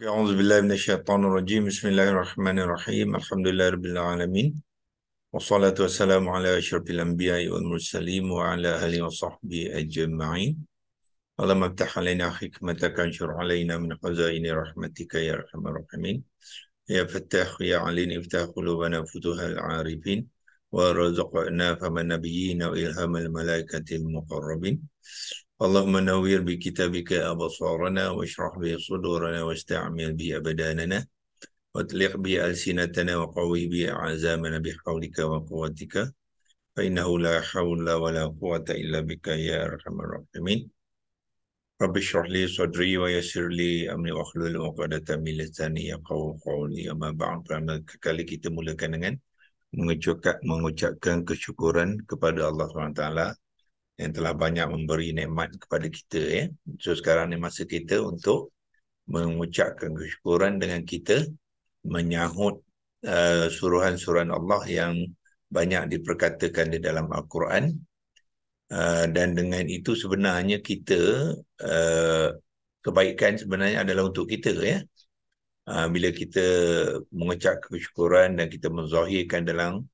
أعوذ بالله من الشيطان الرجيم بسم الله الرحمن الرحيم الحمد لله رب العالمين والصلاة والسلام على أشرف الأنبياء والمرسلين وعلى آله وصحبه أجمعين اللهم افتح علينا حكمتك وانشر علينا من خزائن رحمتك يا أرحم الراحمين يا فتاح يا عليم افتح قلوبنا فتوح العارفين ورزقنا فهم النبيين وإلهام الملائكة المقربين اللهم نوّر بكتابك أبصارنا واشرح به صدورنا واستعمل به أبداننا واطلق به ألسنتنا وقوي به أعزامنا بحولك وقوتك فإنه لا حول ولا قوة إلا بك يا أرحم الراحمين رب اشرح لي صدري ويسر لي أمري واحلل عقدة من lisani yafqahu qawli amma ba'd. Kali kita mulakan dengan mengucapkan kesyukuran kepada Allah SWT yang telah banyak memberi nikmat kepada kita ya. So sekarang ni masa kita untuk mengucapkan kesyukuran dengan kita menyahut suruhan-suruhan Allah yang banyak diperkatakan di dalam Al-Quran, dan dengan itu sebenarnya kita kebaikan sebenarnya adalah untuk kita ya. Bila kita mengucap kesyukuran dan kita menzahirkan dalam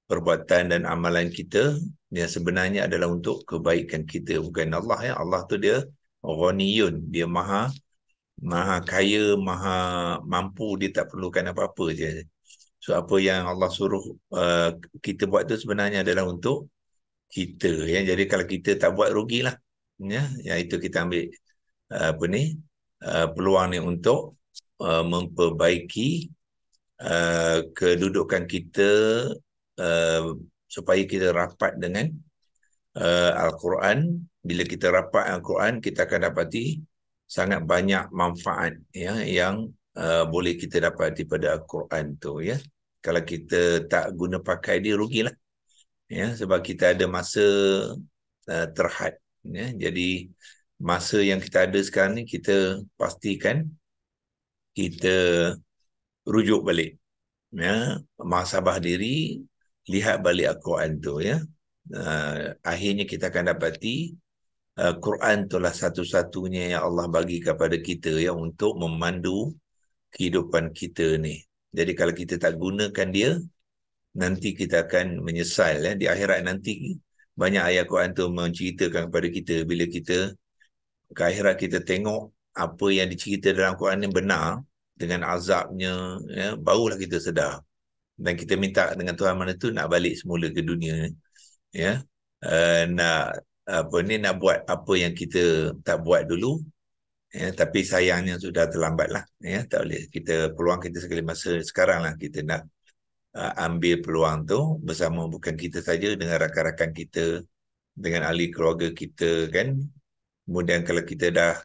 perbuatan dan amalan kita yang sebenarnya adalah untuk kebaikan kita, bukan Allah ya. Allah tu dia ghaniyun, dia maha kaya, maha mampu, dia tak perlukan apa-apa je. So apa yang Allah suruh kita buat tu sebenarnya adalah untuk kita ya. Jadi kalau kita tak buat, rugilah ya. Yang itu kita ambil peluang ni untuk memperbaiki kedudukan kita, supaya kita rapat dengan Al-Quran. Bila kita rapat Al-Quran, kita akan dapati sangat banyak manfaat ya yang boleh kita dapat daripada Al-Quran tu ya. Kalau kita tak guna pakai dia, rugilah ya, sebab kita ada masa terhad ya. Jadi masa yang kita ada sekarang ni, kita pastikan kita rujuk balik ya, muhasabah diri, lihat balik Al-Quran tu ya. Akhirnya kita akan dapati Quran itulah satu-satunya yang Allah bagi kepada kita ya, untuk memandu kehidupan kita ni. Jadi kalau kita tak gunakan dia, nanti kita akan menyesal ya. Di akhirat nanti banyak ayat Quran tu menceritakan kepada kita, bila kita ke akhirat kita tengok apa yang dicerita dalam Quran ni benar dengan azabnya ya, barulah kita sedar. Dan kita minta dengan Tuhan mana tu nak balik semula ke dunia ya. Nak buat apa yang kita tak buat dulu ya, tapi sayangnya sudah terlambat lah ya. Tak boleh, kita peluang kita sekali masa sekarang lah, kita nak ambil peluang tu bersama, bukan kita saja, dengan rakan-rakan kita, dengan ahli keluarga kita kan. Kemudian kalau kita dah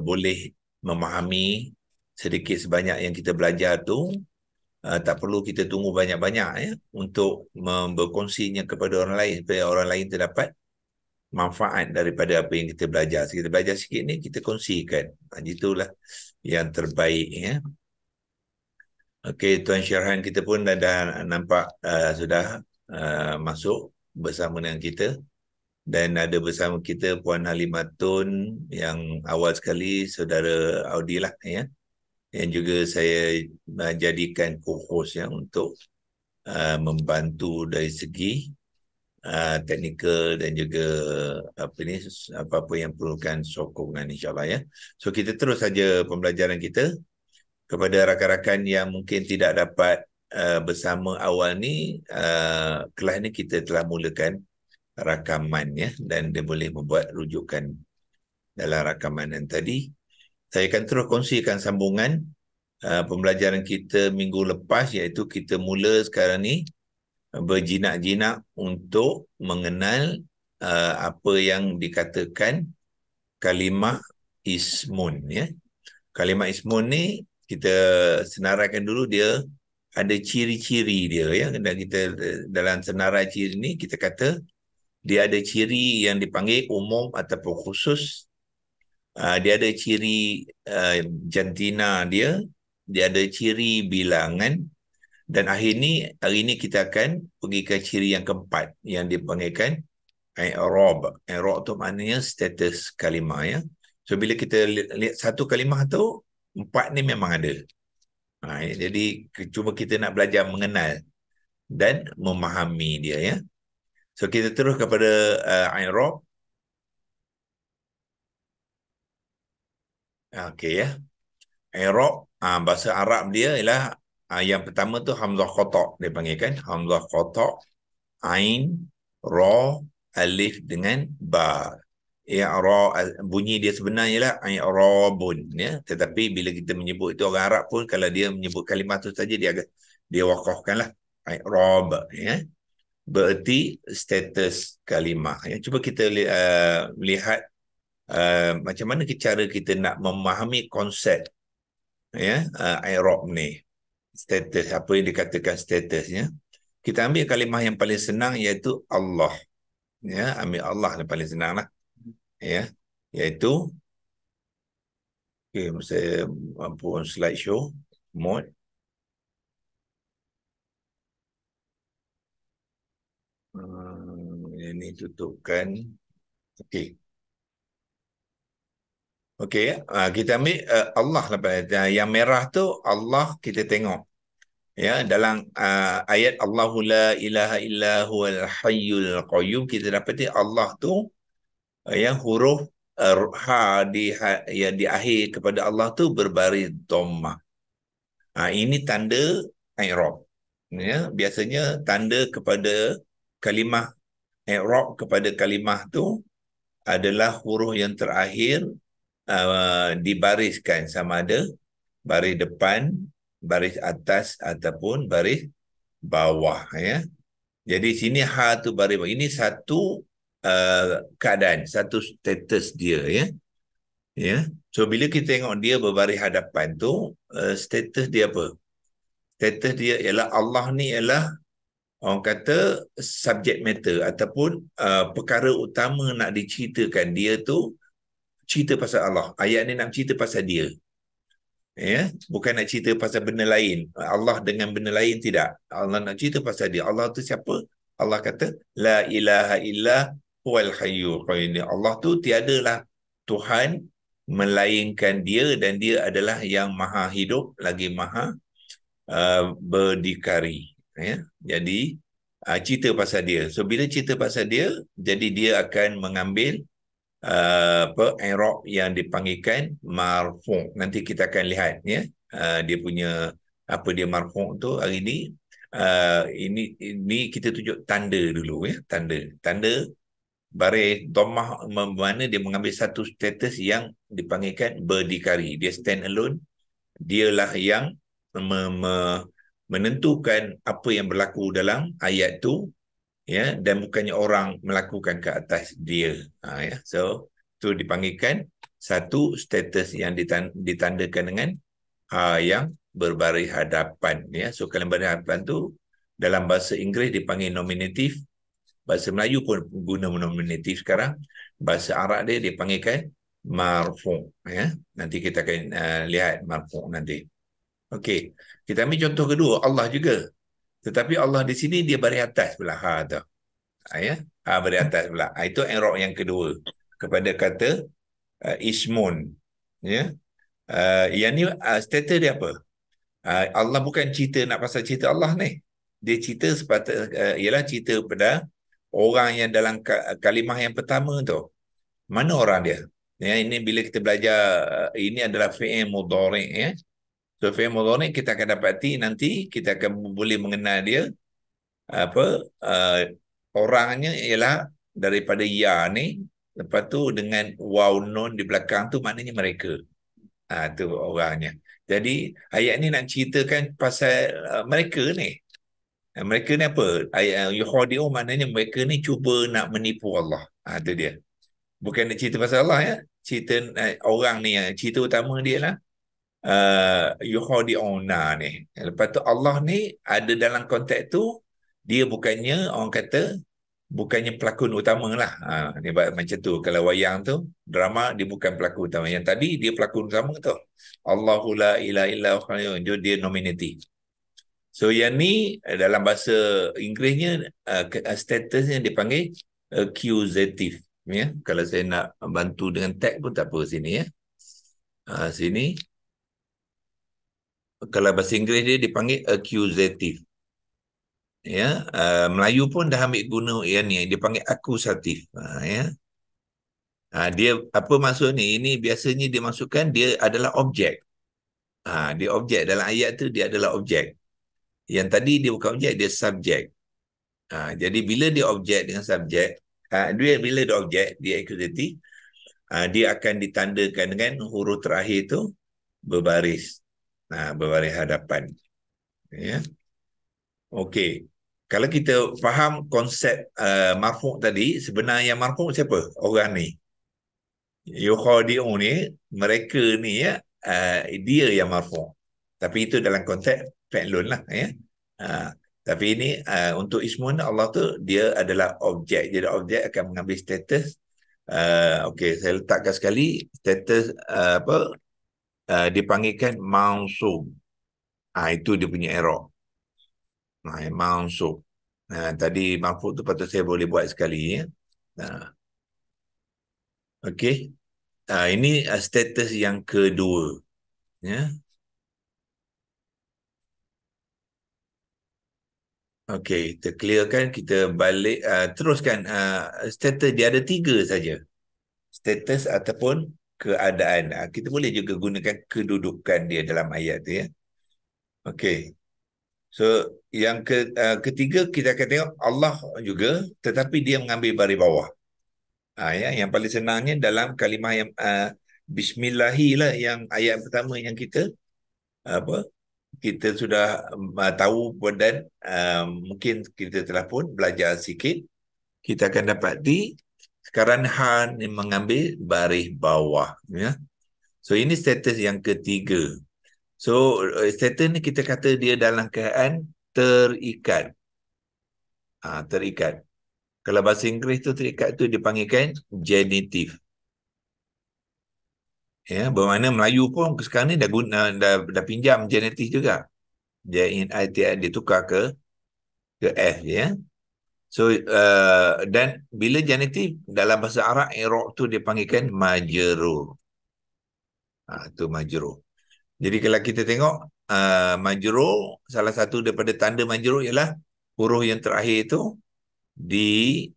boleh memahami sedikit sebanyak yang kita belajar tu, tak perlu kita tunggu banyak-banyak ya untuk berkongsinya kepada orang lain, supaya orang lain terdapat manfaat daripada apa yang kita belajar. Kita belajar sikit ni, kita kongsikan. Itulah yang terbaik ya. Okey, Tuan Syarhan kita pun dah nampak sudah masuk bersama dengan kita. Dan ada bersama kita Puan Halimatun yang awal sekali, saudara Audi lah ya, yang juga saya jadikan co-host ya, untuk membantu dari segi teknikal dan juga apa-apa yang perlukan sokongan, insyaAllah ya. So kita terus saja pembelajaran kita. Kepada rakan-rakan yang mungkin tidak dapat bersama awal ni, kelas ni kita telah mulakan rakaman ya, dan dia boleh membuat rujukan dalam rakaman yang tadi. Saya akan terus kongsikan sambungan pembelajaran kita minggu lepas, iaitu kita mula sekarang ni berjinak-jinak untuk mengenal apa yang dikatakan kalimah ismun ya. Kalimah ismun ni kita senaraikan dulu, dia ada ciri-ciri dia ya. Dan kita dalam senarai ciri ni, kita kata dia ada ciri yang dipanggil umum ataupun khusus. Dia ada ciri jantina dia ada ciri bilangan, dan hari ni kita akan pergi ke ciri yang keempat yang dipanggilkan i'rab. I'rab tu maknanya status kalimah ya. So bila kita lihat satu kalimah tu, empat ni memang ada. Jadi cuma kita nak belajar mengenal dan memahami dia, ya. So kita terus kepada i'rab. Okey, ya. I'rab, bahasa Arab dia ialah yang pertama tu hamzah qata', dia panggil kan, hamzah qata', ain, ra, alif dengan ba. Bunyi dia sebenarnya ialah i'rabun, ya. Tetapi bila kita menyebut itu, orang Arab pun kalau dia menyebut kalimah tu saja dia waqafkanlah i'rab, ya. Bererti status kalimah, ya. Cuba kita melihat macam mana cara kita nak memahami konsep, ya, i'rab ni. Status, apa yang dikatakan statusnya. Kita ambil kalimah yang paling senang, iaitu Allah, ya. Ambil Allah yang paling senang lah, ya. Iaitu, okay, saya mampu on slideshow mode. Ini tutupkan. Okey. Okey, ya. Kita ambil Allah lepas. Yang merah tu Allah, kita tengok. Ya, dalam ayat Allahu la ilaha illa huwal hayyul qayyum, kita dapati Allah tu yang huruf ha yang di akhir kepada Allah tu berbaris dhammah. Ini tanda i'rab. Ya, biasanya tanda kepada kalimah i'rab kepada kalimah tu adalah huruf yang terakhir dibariskan, sama ada baris depan, baris atas ataupun baris bawah, ya. Jadi sini ha tu baris bawah. Ini satu keadaan, satu status dia, ya. Ya. So bila kita tengok dia berbaris hadapan tu, status dia apa? Status dia ialah Allah ni ialah, orang kata, subject matter ataupun perkara utama nak diceritakan. Dia tu cerita pasal Allah. Ayat ni nak cerita pasal dia. Ya, bukan nak cerita pasal benda lain. Allah dengan benda lain, tidak. Allah nak cerita pasal dia. Allah tu siapa? Allah kata la ilaha illa huwal hayyul qayyum. Allah tu tiadalah Tuhan melainkan dia, dan dia adalah yang maha hidup lagi maha berdikari, ya. Jadi cerita pasal dia. So bila cerita pasal dia, jadi dia akan mengambil i'rab yang dipanggilkan marfu'. Nanti kita akan lihat, ya, dia punya apa dia marfu' tu hari ni. Ini kita tunjuk tanda dulu, ya. Tanda baris dhammah, mana dia mengambil satu status yang dipanggilkan berdikari. Dia stand alone. Dialah yang menentukan apa yang berlaku dalam ayat tu, ya, dan bukannya orang melakukan ke atas dia. Ya. So tu dipanggilkan satu status yang ditandakan dengan yang berbaris hadapan, ya. So kalau berbaris hadapan tu dalam bahasa Inggeris dipanggil nominatif, bahasa Melayu pun guna nominatif sekarang, bahasa Arab dia dipanggilkan marfu', ya. Nanti kita akan lihat marfu' nanti. Okey, kita ambil contoh kedua, Allah juga. Tetapi Allah di sini dia baris atas pula, tu. Ya, baris atas pula. Itu i'rab yang kedua kepada kata ismun, ya. Yang ni status dia apa? Allah bukan cerita nak pasal cerita Allah ni. Dia cerita ialah cerita pada orang yang dalam kalimah yang pertama tu. Mana orang dia? Ya, ini bila kita belajar, ini adalah fi'il mudhari', ya. So fi'il mudhari' kita akan dapati nanti, kita akan boleh mengenal dia apa orangnya ialah daripada ya ni, lepas tu dengan waw nun di belakang tu, maknanya mereka. Tu orangnya. Jadi ayat ni nak ceritakan pasal mereka ni. Mereka ni apa? Ayat yukhadi'u maknanya mereka ni cuba nak menipu Allah. Tu dia. Bukan nak cerita pasal Allah, ya. Cerita orang ni, cerita utama dia lah yukhadi'una ni. Lepas tu Allah ni ada dalam konteks tu, dia bukannya, orang kata, bukannya pelakon utama lah. Ni macam tu. Kalau wayang tu, drama, dia bukan pelakon utama. Yang tadi, dia pelakon utama tu. Allahu la ilaha illa huwa, dia nominatif. So, yang ni dalam bahasa Inggerisnya, statusnya dipanggil accusative. Ya? Kalau saya nak bantu dengan tag pun tak apa sini, ya. Sini. Kalau bahasa Inggeris dia dipanggil accusative. Ya, Melayu pun dah ambil guna yang ni, dia panggil akusatif. Ya. Dia apa maksud ni? Ini biasanya dia masukkan dia adalah objek. Dia objek dalam ayat tu, dia adalah objek. Yang tadi dia bukan objek, dia subjek. Jadi bila dia objek dengan subjek, bila dia objek, dia akusatif, dia akan ditandakan dengan huruf terakhir tu berbaris. Berbaris hadapan. Ya. Okey. Kalau kita faham konsep marfu' tadi, sebenarnya yang marfu' siapa? Orang ni. Yukhadi'u ni, mereka ni ya, dia yang marfu'. Tapi itu dalam konteks fi'lun lah ya. Tapi ini untuk ismun Allah tu dia adalah objek. Jadi objek akan mengambil status. Okey, saya letakkan sekali status dipanggilkan mansub. Itu dia punya error. Mansub. Tadi marfu' tu patut saya boleh buat sekali ya. Okey. Ini status yang kedua. Ya. Okey, kita clearkan, kita balik teruskan status dia ada 3 saja. Status ataupun keadaan. Kita boleh juga gunakan kedudukan dia dalam ayat tu ya. Okey. So yang ketiga kita akan tengok Allah juga, tetapi dia mengambil baris bawah. Ya, yang paling senangnya dalam kalimah yang Bismillahi lah, yang ayat pertama yang kita sudah tahu dan mungkin kita telah pun belajar sikit. Kita akan dapati sekarang Han mengambil baris bawah ya. So ini status yang ketiga. So status ni kita kata dia dalam keadaan terikat. Terikat. Kalau bahasa Inggeris tu terikat tu dipanggilkan genitive. Ya, bermakna Melayu pun sekarang ni dah pinjam genitive juga. Dia tukar ke F ya. So dan bila genitive dalam bahasa Arab, i'rab tu dipanggilkan majrur. Tu majrur. Jadi kalau kita tengok majrur, salah satu daripada tanda majrur ialah huruf yang terakhir itu di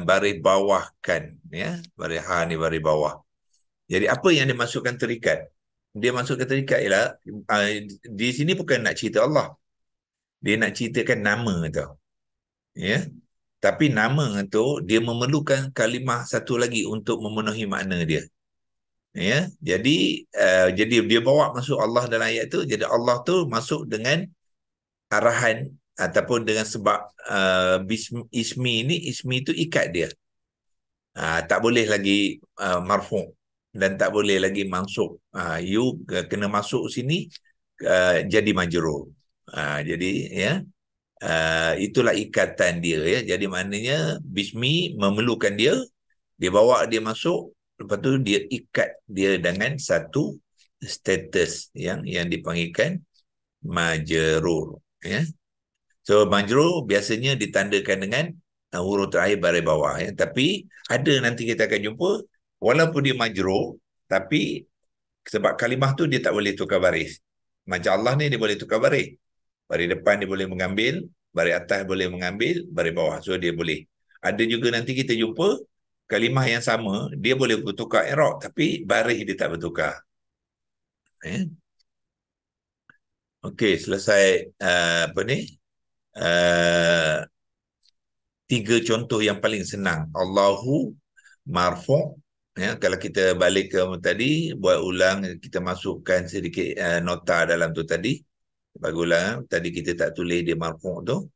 baris bawahkan ya, baris ha ni baris bawah. Jadi apa yang dimasukkan terikat? Dia masukkan terikat ialah di sini bukan nak cerita Allah. Dia nak ceritakan nama tu. Ya. Tapi nama tu dia memerlukan kalimah satu lagi untuk memenuhi makna dia. Ya. Jadi dia bawa masuk Allah dalam ayat tu. Jadi Allah tu masuk dengan arahan ataupun dengan sebab ismi itu ikat dia. Tak boleh lagi marfu' dan tak boleh lagi mansub. You kena masuk sini jadi majrur. Jadi ya, itulah ikatan dia ya. Jadi maknanya bismi memerlukan dia bawa dia masuk, lepas tu dia ikat dia dengan satu status yang dipanggilkan majrur ya. So majrur biasanya ditandakan dengan huruf terakhir baris bawah ya. Tapi ada nanti kita akan jumpa walaupun dia majrur, tapi sebab kalimah tu dia tak boleh tukar baris. Macam Allah ni dia boleh tukar baris. Baris depan dia boleh mengambil, baris atas boleh mengambil, baris bawah. So dia boleh. Ada juga nanti kita jumpa kalimah yang sama, dia boleh bertukar i'rab tapi baris dia tak bertukar. Okey, selesai apa ni? 3 contoh yang paling senang. Allahu marfu'. Ya, kalau kita balik ke tadi, buat ulang, kita masukkan sedikit nota dalam tu tadi. Bagi ulang, tadi kita tak tulis dia marfu' tu.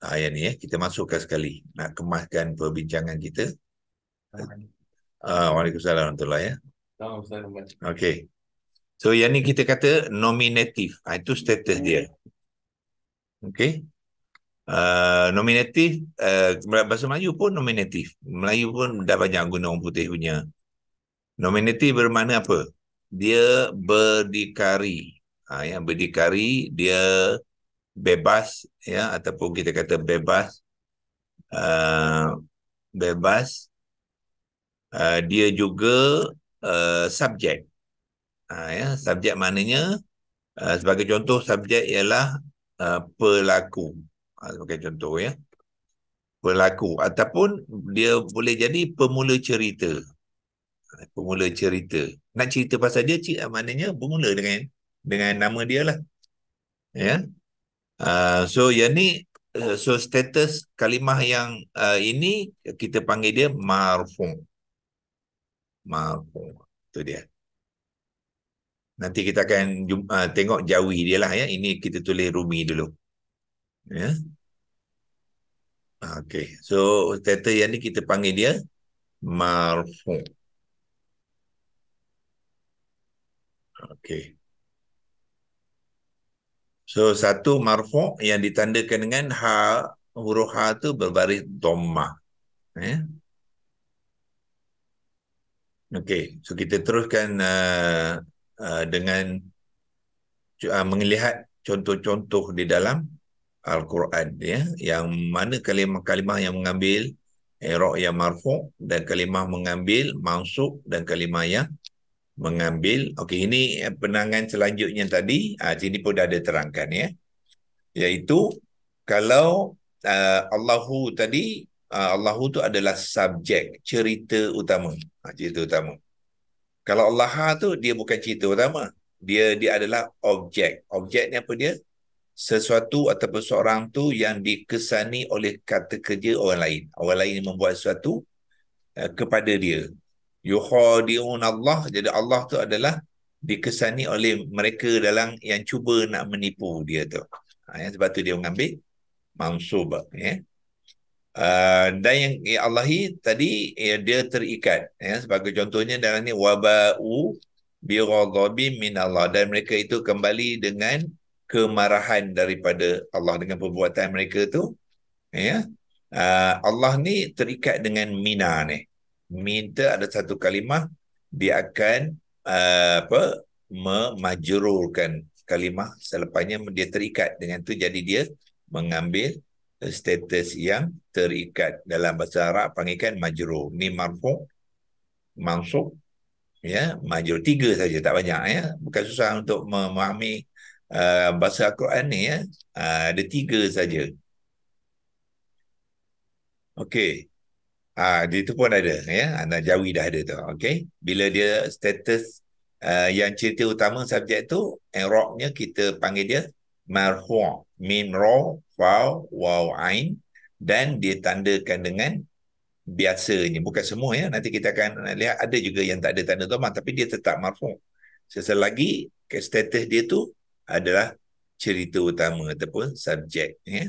Yang ni kita masukkan sekali. Nak kemaskan perbincangan kita. Waalaikumsalam warahmatullahi ya. Okey. So yang ni kita kata nominatif. Itu status dia. Okey. Nominatif, bahasa Melayu pun nominatif. Melayu pun dah banyak guna orang putih punya. Nominatif bermakna apa? Dia berdikari. Yang berdikari, dia bebas ya, ataupun kita kata bebas. Bebas. Dia juga subjek. Ya, subjek maknanya Sebagai contoh, subjek ialah pelaku. Sebagai contoh ya. Pelaku. Ataupun dia boleh jadi pemula cerita. Pemula cerita. Nak cerita pasal dia, maknanya bermula dengan nama dia lah. Ya. So yang ni, so status kalimah yang ini kita panggil dia marfu'. Marfu'. Itu dia. Nanti kita akan tengok jawi dia lah ya. Ini kita tulis rumi dulu. Ya. Okay. So status yang ni kita panggil dia marfu'. Okay. So satu marfu' yang ditandakan dengan huruf ha tu berbaris dhammah. Okay. So kita teruskan dengan melihat contoh-contoh di dalam Al-Quran ya, yang mana kalimah-kalimah yang mengambil i'rab yang marfu' dan kalimah mengambil mansub dan kalimah yang mengambil. Okey, ini penangan selanjutnya tadi. Sini pun dah ada terangkan ya. Iaitu kalau Allahu tadi, Allahu tu adalah subjek, cerita utama. Cerita utama. Kalau Allah tu dia bukan cerita utama. Dia adalah objek. Objek ni apa dia? Sesuatu ataupun seorang tu yang dikesani oleh kata kerja orang lain. Orang lain membuat sesuatu kepada dia. Yukhadi'un Allah. Jadi Allah tu adalah dikesani oleh mereka dalam yang cuba nak menipu dia tu. Sebab tu dia mengambil mansub. Dan yang Allahi tadi dia terikat. Sebagai contohnya dalam ni waba'u bighadabin min Allah, dan mereka itu kembali dengan kemarahan daripada Allah dengan perbuatan mereka tu. Allah ni terikat dengan mina ni. Minta ada satu kalimah, dia akan memajrurkan kalimah selepasnya, dia terikat dengan tu, jadi dia mengambil status yang terikat. Dalam bahasa Arab panggilkan majrur. Ni marfu', mansub, ya, majrur. 3 saja, tak banyak ya. Bukan susah untuk memahami bahasa Al-Quran ni ya. Ada 3 saja. Okey. Dia tu pun ada ya. Anda jawi dah ada tu. Okey. Bila dia status yang cerita utama subjek tu, i'rabnya kita panggil dia marfu', mim ra fa waw ain, dan ditandakan dengan biasanya, bukan semua ya. Nanti kita akan lihat ada juga yang tak ada tanda dhamma tapi dia tetap marfu'. Seselagi status dia tu adalah cerita utama ataupun subjek ya.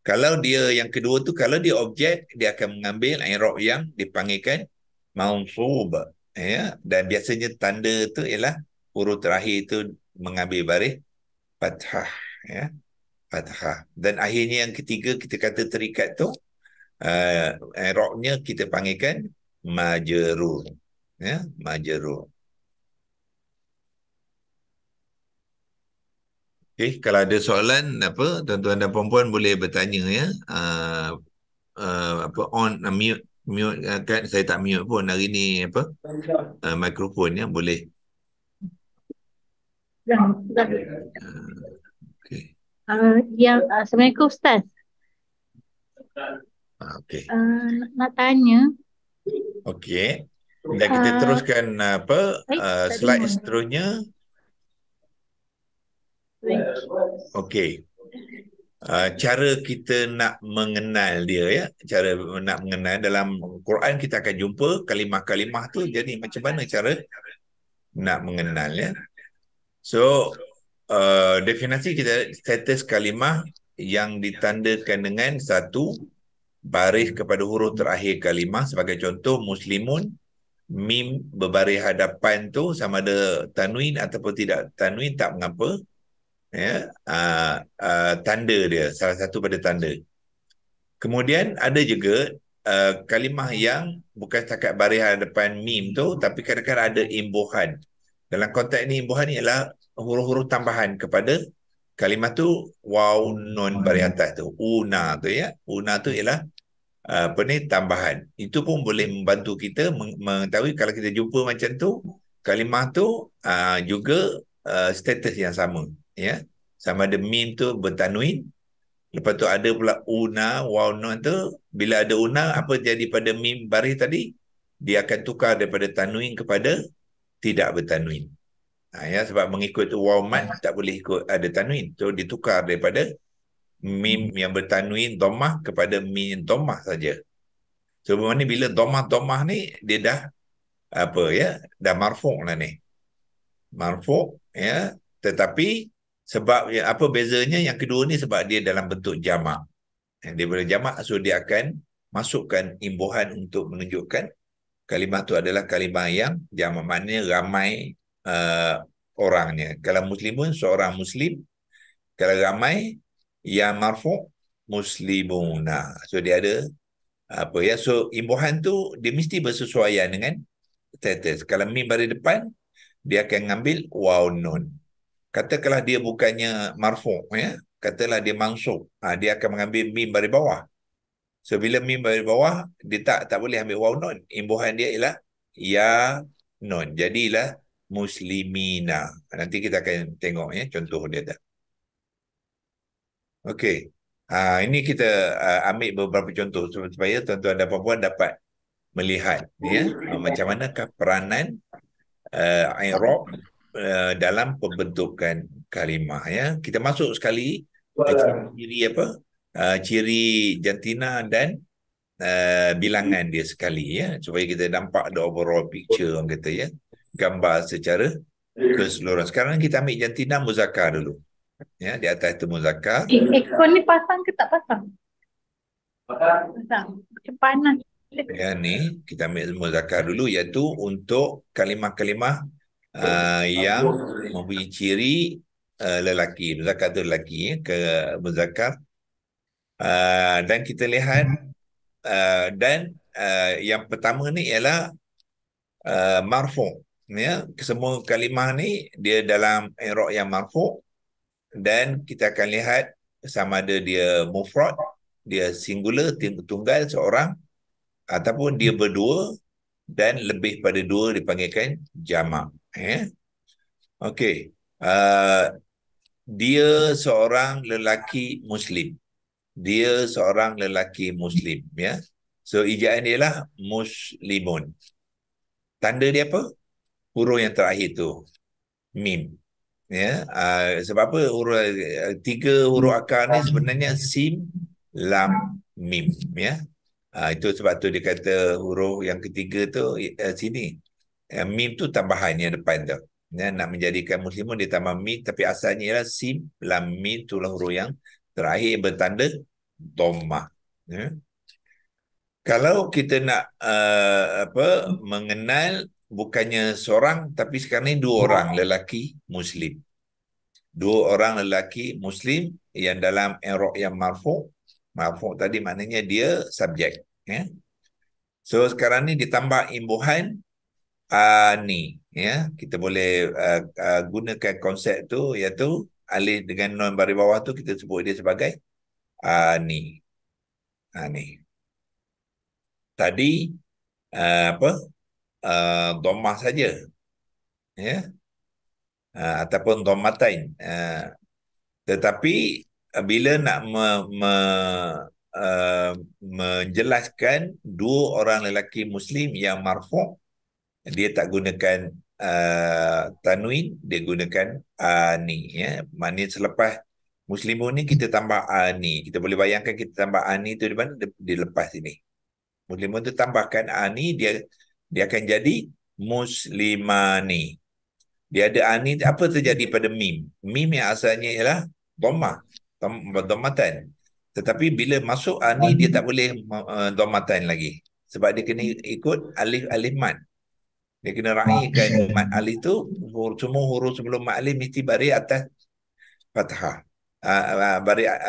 Kalau dia yang kedua tu, kalau dia objek, dia akan mengambil i'rab yang dipanggilkan mansub ya, dan biasanya tanda tu ialah huruf terakhir tu mengambil baris fathah ya, fathah. Dan akhirnya yang ketiga kita kata terikat tu, i'rabnya kita panggilkan majrur ya, majrur. Okay, kalau ada soalan apa, tuan-tuan dan puan-puan boleh bertanya ya. On mute kan, saya tak mute pun hari ni apa, mikrofon ya, boleh. Okay. Assalamualaikum Ustaz. Okay. Nak tanya. Okey. Dan kita teruskan slide seterusnya. Okey. Cara kita nak mengenal dia ya, cara nak mengenal dalam Quran kita akan jumpa kalimah-kalimah tu, jadi macam mana cara nak mengenal ya. So definisi kita, status kalimah yang ditandakan dengan satu baris kepada huruf terakhir kalimah. Sebagai contoh, muslimun, mim berbaris hadapan tu sama ada tanwin ataupun tidak tanwin, tak mengapa ya. Tanda dia, salah satu pada tanda. Kemudian ada juga kalimah yang bukan setakat baris hadapan mim tu, tapi kadang-kadang ada imbuhan. Dalam konteks ini imbuhan ialah huruf-huruf tambahan kepada kalimah tu, waw nun baris atas tu, una tu ya. Una tu ialah tambahan. Itu pun boleh membantu kita mengetahui kalau kita jumpa macam tu, kalimah tu juga status yang sama, ya. Sama ada mim tu bertanwin, lepas tu ada pula una, waw, nun tu, bila ada una, apa jadi pada mim baris tadi? Dia akan tukar daripada tanwin kepada tidak bertanwin. Ya, sebab mengikut waw mat tak boleh ikut ada tanwin. So ditukar daripada mim yang bertanwin dhammah kepada mim dhammah saja. So bermakna bila dhammah ni dia dah apa ya, dah marfu' lah ni. Marfu' ya, tetapi sebab ya, apa bezanya yang kedua ni sebab dia dalam bentuk jamak. Dia boleh jamak, so dia akan masukkan imbuhan untuk menunjukkan kalimah tu adalah kalimah yang jamak, maknanya ramai orangnya. Kalau muslimun seorang muslim, kalau ramai yang marfu' muslimuna. So dia ada apa ya, so imbuhan tu dia mesti bersesuaian dengan status. Kalau mim baris depan, dia akan ngambil waw nun. Katakanlah dia bukannya marfu' ya, katalah dia mansub, dia akan mengambil mim baris bawah. So bila mim baris bawah, dia tak boleh ambil waw nun. Imbuhan dia ialah ya nun. Jadilah muslimina. Nanti kita akan tengok ya contoh dia dah. Okey. Ini kita ambil beberapa contoh supaya tuan-tuan dan puan-puan dapat melihat ya macam manakah peranan i'rab dalam pembentukan kalimah ya. Kita masuk sekali ciri apa? Ciri jantina dan bilangan dia sekali ya, supaya kita nampak the overall picture orang kata ya, gambar secara keseluruhan. Sekarang kita ambil jantina muzakkar dulu. Ya, di atas itu muzakkar. Aircon ni pasang ke tak pasang? Pasang. Macam panas. Ya, ni kita ambil muzakkar dulu, iaitu untuk kalimah-kalimah yang mempunyai ciri lelaki. Muzakkar tu lelaki ya, ke muzakkar. Dan kita lihat dan yang pertama ni ialah marfu' ya. Semua kalimah ni dia dalam i'rab yang marfu', dan kita akan lihat sama ada dia mufrad, dia singular, tunggal seorang, ataupun dia berdua dan lebih pada dua dipanggilkan jamak. Okey. Dia seorang lelaki muslim. Dia seorang lelaki muslim ya. So ejaan dia lah muslimun. Tanda dia apa? Huruf yang terakhir tu mim. Ya, sebab apa tiga huruf akar ni sebenarnya sim, lam, mim ya. Itu sebab tu dia kata huruf yang ketiga tu sini. Mim tu tambahan yang depan tu. Ya, nak menjadikan muslimun dia tambah mim, tapi asalnya ialah sim, lam, mim, itulah huruf yang terakhir yang bertanda dhammah. Ya. Kalau kita nak mengenal bukannya seorang tapi sekarang ni dua orang lelaki muslim. Dua orang lelaki muslim yang dalam i'rab yang marfu'. Marfu' tadi maknanya dia subjek ya. So sekarang ni ditambah imbuhan ni ya. Kita boleh gunakan konsep tu, iaitu alif dengan nun baris bawah tu kita sebut dia sebagai ni. Ni. Tadi dhammah saja ya, ataupun dhammatain, tetapi bila nak menjelaskan dua orang lelaki muslim yang marfu', dia tak gunakan tanwin, dia gunakan ni ya. Maknanya selepas muslimun ni kita tambah ni. Kita boleh bayangkan kita tambah ni tu di mana, di lepas ini. Muslimun tu tambahkan ni, dia akan jadi muslimani. Dia ada ani, apa terjadi pada mim? Mim yang asalnya ialah dhammah, dhammatan. Tetapi bila masuk ani, dia tak boleh dhammatan lagi. Sebab dia kena ikut alif mat. Dia kena raikan mat alif tu, semua huruf sebelum mat alif mesti baris atas fathah.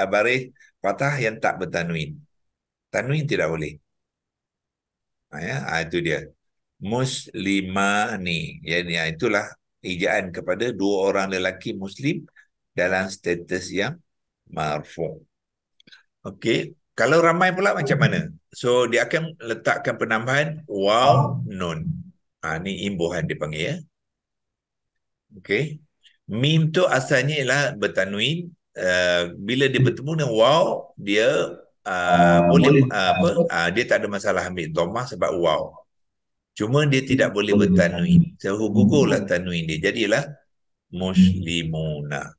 Baris fathah yang tak bertanwin. Tanwin tidak boleh. Itu dia. Muslimani. Itulah ejaan kepada dua orang lelaki muslim dalam status yang marfu'. Okey, kalau ramai pula macam mana? So dia akan letakkan penambahan waw nun. Ni imbuhan dipanggil ya. Okey. Mim tu asalnya ialah bertanwin. Bila dia bertemu dengan waw, dia boleh dia tak ada masalah ambil dhammah sebab waw. Cuma dia tidak boleh bertanwin. So gugurlah tanwin dia. Jadilah muslimuna.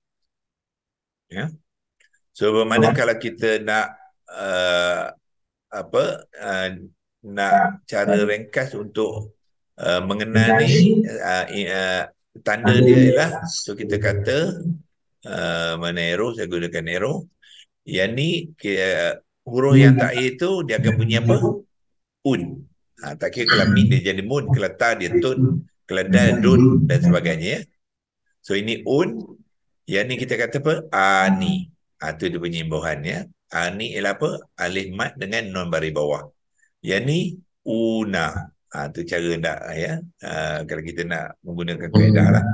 Ya. So bermakna kalau kita nak apa nak cara ringkas untuk mengenal ni, tanda dia ialah, so kita kata mana arrow, saya gunakan arrow. Yang ni huruf yang terakhir tu dia akan bunyi apa? Un. Tak kira kalau min dia jadi mun, kalau ta dia tun, kalau dal dun dan sebagainya, ya. So ini un. Yang ni kita kata apa? Ani. Tu dia punya imbuhan, ya. Ani ialah apa? Alif mat dengan non baris bawah. Yang ni una. Tu cara nak, ya. Kalau kita nak menggunakan kaedah lah.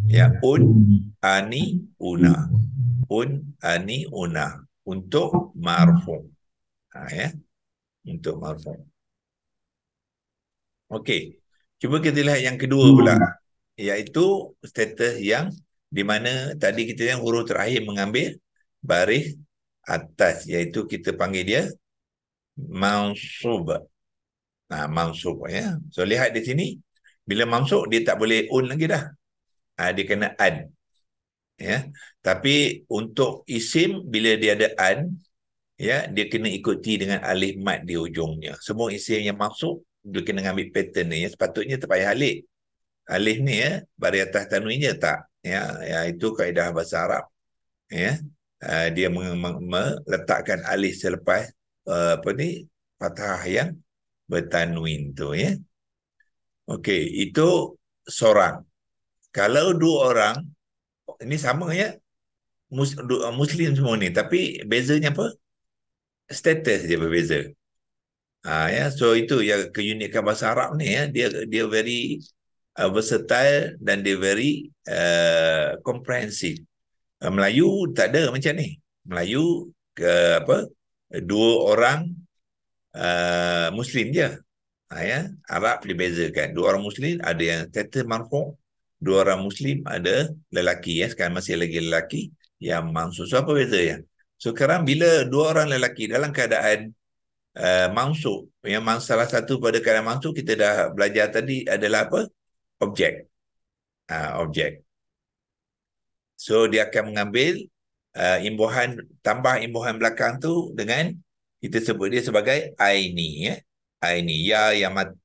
Ya, un, ani, una. Un, ani, una. Untuk marfu. Ya. Untuk marfu. Okey. Cuba kita lihat yang kedua pula. Iaitu status yang di mana tadi kita yang huruf terakhir mengambil baris atas. Iaitu kita panggil dia mansub. Mansub, ya. So lihat di sini. Bila mansub dia tak boleh un lagi dah. Dia kena an. Ya. Tapi untuk isim bila dia ada an, ya, dia kena ikuti dengan alif mat di ujungnya. Semua isim yang masuk dia kena ambil pattern ni, ya. Sepatutnya terpayah alif. Alif ni, ya, baris atas tanwinnya tak. Ya, itu kaedah bahasa Arab. Ya. Dia meletakkan alif selepas fathah yang bertanwin tu, ya. Okey, itu seorang. Kalau dua orang, ini sama, ya. Muslim semua ni, tapi bezanya apa? Status dia berbeza. Ya, so itu yang keunikan bahasa Arab ni, ya. Dia very versatile dan dia very comprehensive. Melayu tak ada macam ni. Melayu dua orang Muslim je. Ya, Arab dibezakan. Dua orang Muslim ada yang status marfu', dua orang Muslim ada lelaki, ya. Sekarang masih lagi lelaki yang mansub. So apa beza ya? So sekarang bila dua orang lelaki dalam keadaan mansub, yang salah satu pada keadaan mansub kita dah belajar tadi adalah apa? Objek. Objek. So dia akan mengambil imbuhan, tambah imbuhan belakang tu dengan kita sebut dia sebagai aini, ya. Aini, ya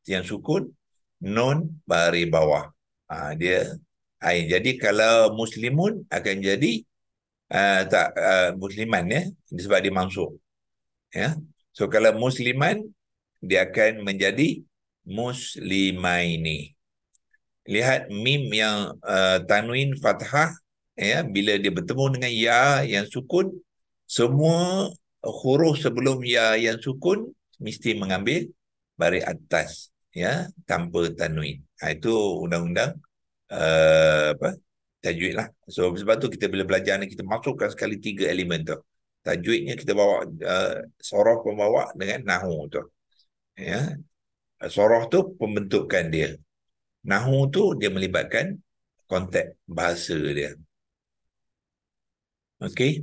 yang sukun, nun baris bawah. Dia ain. Jadi kalau muslimun akan jadi musliman, ya, sebab dia mansub. Ya. So kalau musliman dia akan menjadi muslimaini. Lihat mim yang tanwin fathah, ya, bila dia bertemu dengan ya yang sukun, semua huruf sebelum ya yang sukun mesti mengambil baris atas, ya, tanpa tanwin. Itu undang-undang tajwid lah. So sebab tu kita bila belajar ni kita masukkan sekali 3 elemen tu. Tajwidnya kita bawa soroh pembawa dengan nahu tu. Ya. Soroh tu pembentukan dia. Nahu tu dia melibatkan konteks bahasa dia. Okey.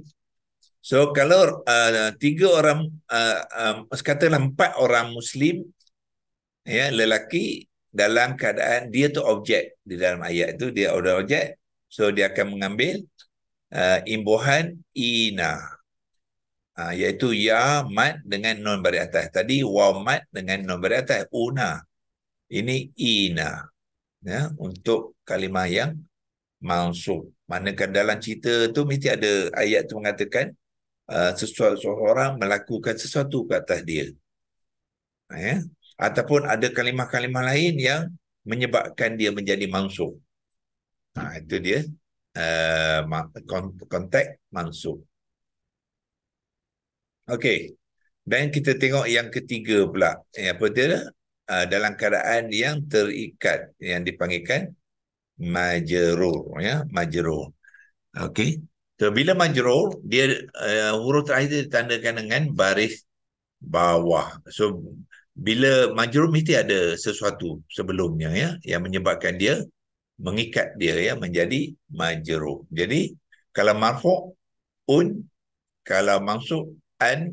So kalau 3 orang, katalah 4 orang Muslim, ya, lelaki dalam keadaan dia tu objek di dalam ayat tu, dia ada objek. So dia akan mengambil imbuhan ina. Iaitu ya mat dengan non baris atas. Tadi waw mat dengan non baris atas. Una. Ini ina. Ya, untuk kalimah yang mansub. Manakan dalam cerita tu mesti ada ayat tu mengatakan seseorang melakukan sesuatu ke atas dia. Ya. Ataupun ada kalimah-kalimah lain yang menyebabkan dia menjadi mansub. Itu dia konteks mansub. Okey. Dan kita tengok yang ketiga pula. Apa dia? Dalam keadaan yang terikat, yang dipanggilkan majrur, ya, majrur. Okey. So bila majrur, dia huruf terakhir ditandakan dengan baris bawah. So bila majrur mesti ada sesuatu sebelumnya, ya, yang menyebabkan dia mengikat dia ya menjadi majrur. Jadi kalau marfu' un, kalau mansub an,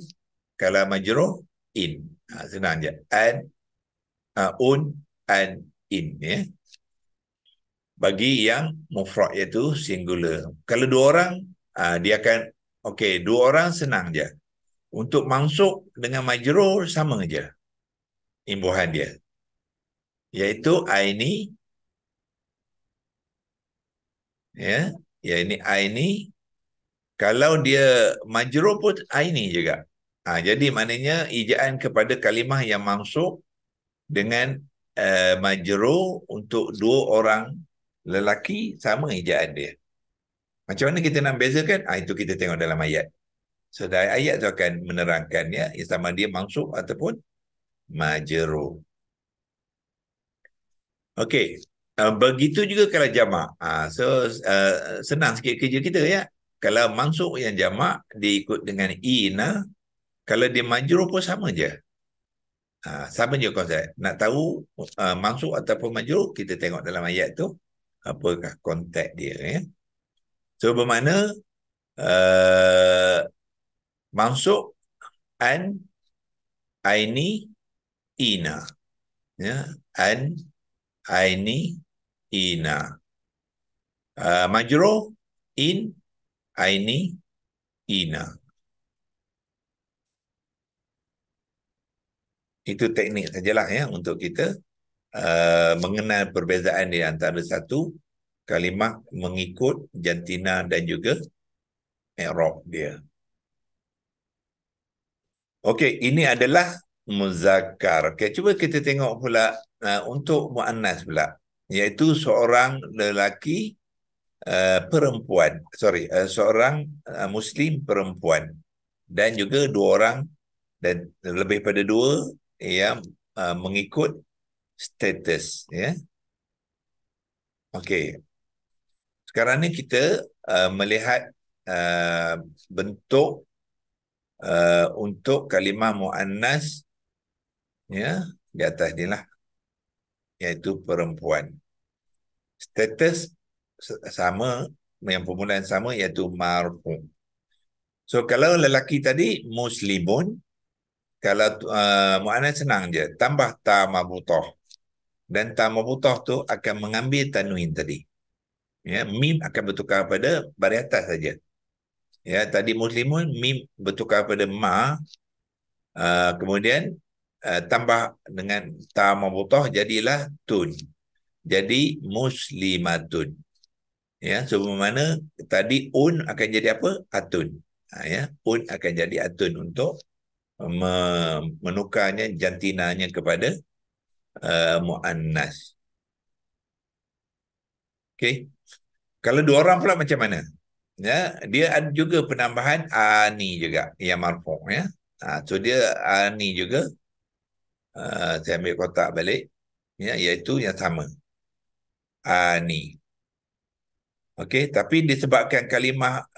kalau majrur in. Senang je. An, un, an, in ya. Bagi yang mufrad iaitu singular. Kalau dua orang dia akan okey, dua orang senang je. Untuk mansub dengan majrur sama je imbuhan dia. Iaitu aini ya. Ya ini aini. Kalau dia majrur pun aini juga. Jadi maknanya ijaan kepada kalimah yang mansub dengan majrur untuk dua orang lelaki sama ijaan dia. Macam mana kita nak bezakan? Itu kita tengok dalam ayat. So dari ayat tu akan menerangkan ya sama dia mansub ataupun majrur. Okey. Begitu juga kalau jamak. Senang sikit kerja kita ya. Kalau mansub yang jamak diikut dengan ina, kalau dia majrur pun sama je. Sama je konsep. Nak tahu mansub ataupun majrur, kita tengok dalam ayat tu apakah konteks dia ya. So bermakna mansub an, aini, ina ya. An, aini, ina. Majrur in, aini, ina. Itu teknik sajalah ya untuk kita mengenal perbezaan di antara satu kalimah mengikut jantina dan juga i'rab dia. Okey, ini adalah muzakkar. Okey, cuba kita tengok pula untuk muannas pula, iaitu seorang lelaki perempuan. Seorang muslim perempuan dan juga dua orang dan lebih pada dua yang mengikut status ya. Okey. Sekarang ni kita melihat bentuk untuk kalimah muannas ya di atas ni lah, iaitu perempuan. Status sama, yang permulaan sama iaitu marfu. So kalau lelaki tadi muslimun, kalau muannas senang je, tambah ta marbutah. Dan ta marbutah tu akan mengambil tanwin tadi. Ya, mim akan bertukar pada baris atas saja. Ya, tadi muslimun mim bertukar pada ma, kemudian tambah dengan ta marbutah jadilah tun. Jadi muslimatun. Ya, so mana tadi un akan jadi apa? Atun. Ya, un akan jadi atun untuk menukarnya jantinanya kepada muannas. Okey. Kalau dua orang pula macam mana? Ya, dia ada juga penambahan ani juga yang marfu ya. So dia ani juga. Saya ambil kotak balik ya, iaitu yang sama. Ani. Okey, tapi disebabkan kalimah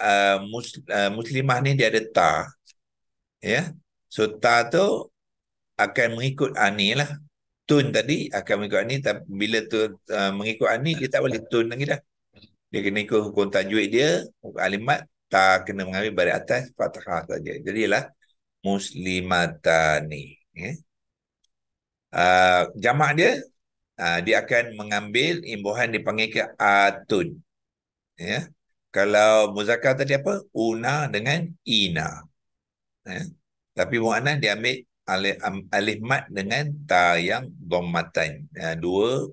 muslimah ni dia ada ta ya. So ta tu akan mengikut ani lah. Tun tadi akan mengikut ani, tapi bila tu mengikut ani dia tak boleh tun lagi dah. Dia kena ikut hukum tajwid dia, hukum alimat, ta kena mengambil baris atas fathah saja. Jadilah muslimatani ya. Jamak dia dia akan mengambil imbuhan dipanggil ke atun ya. Kalau muzakkar tadi apa? Una dengan ina ya. Tapi muannas dia ambil alif mat dengan ta yang dhammatan. Dua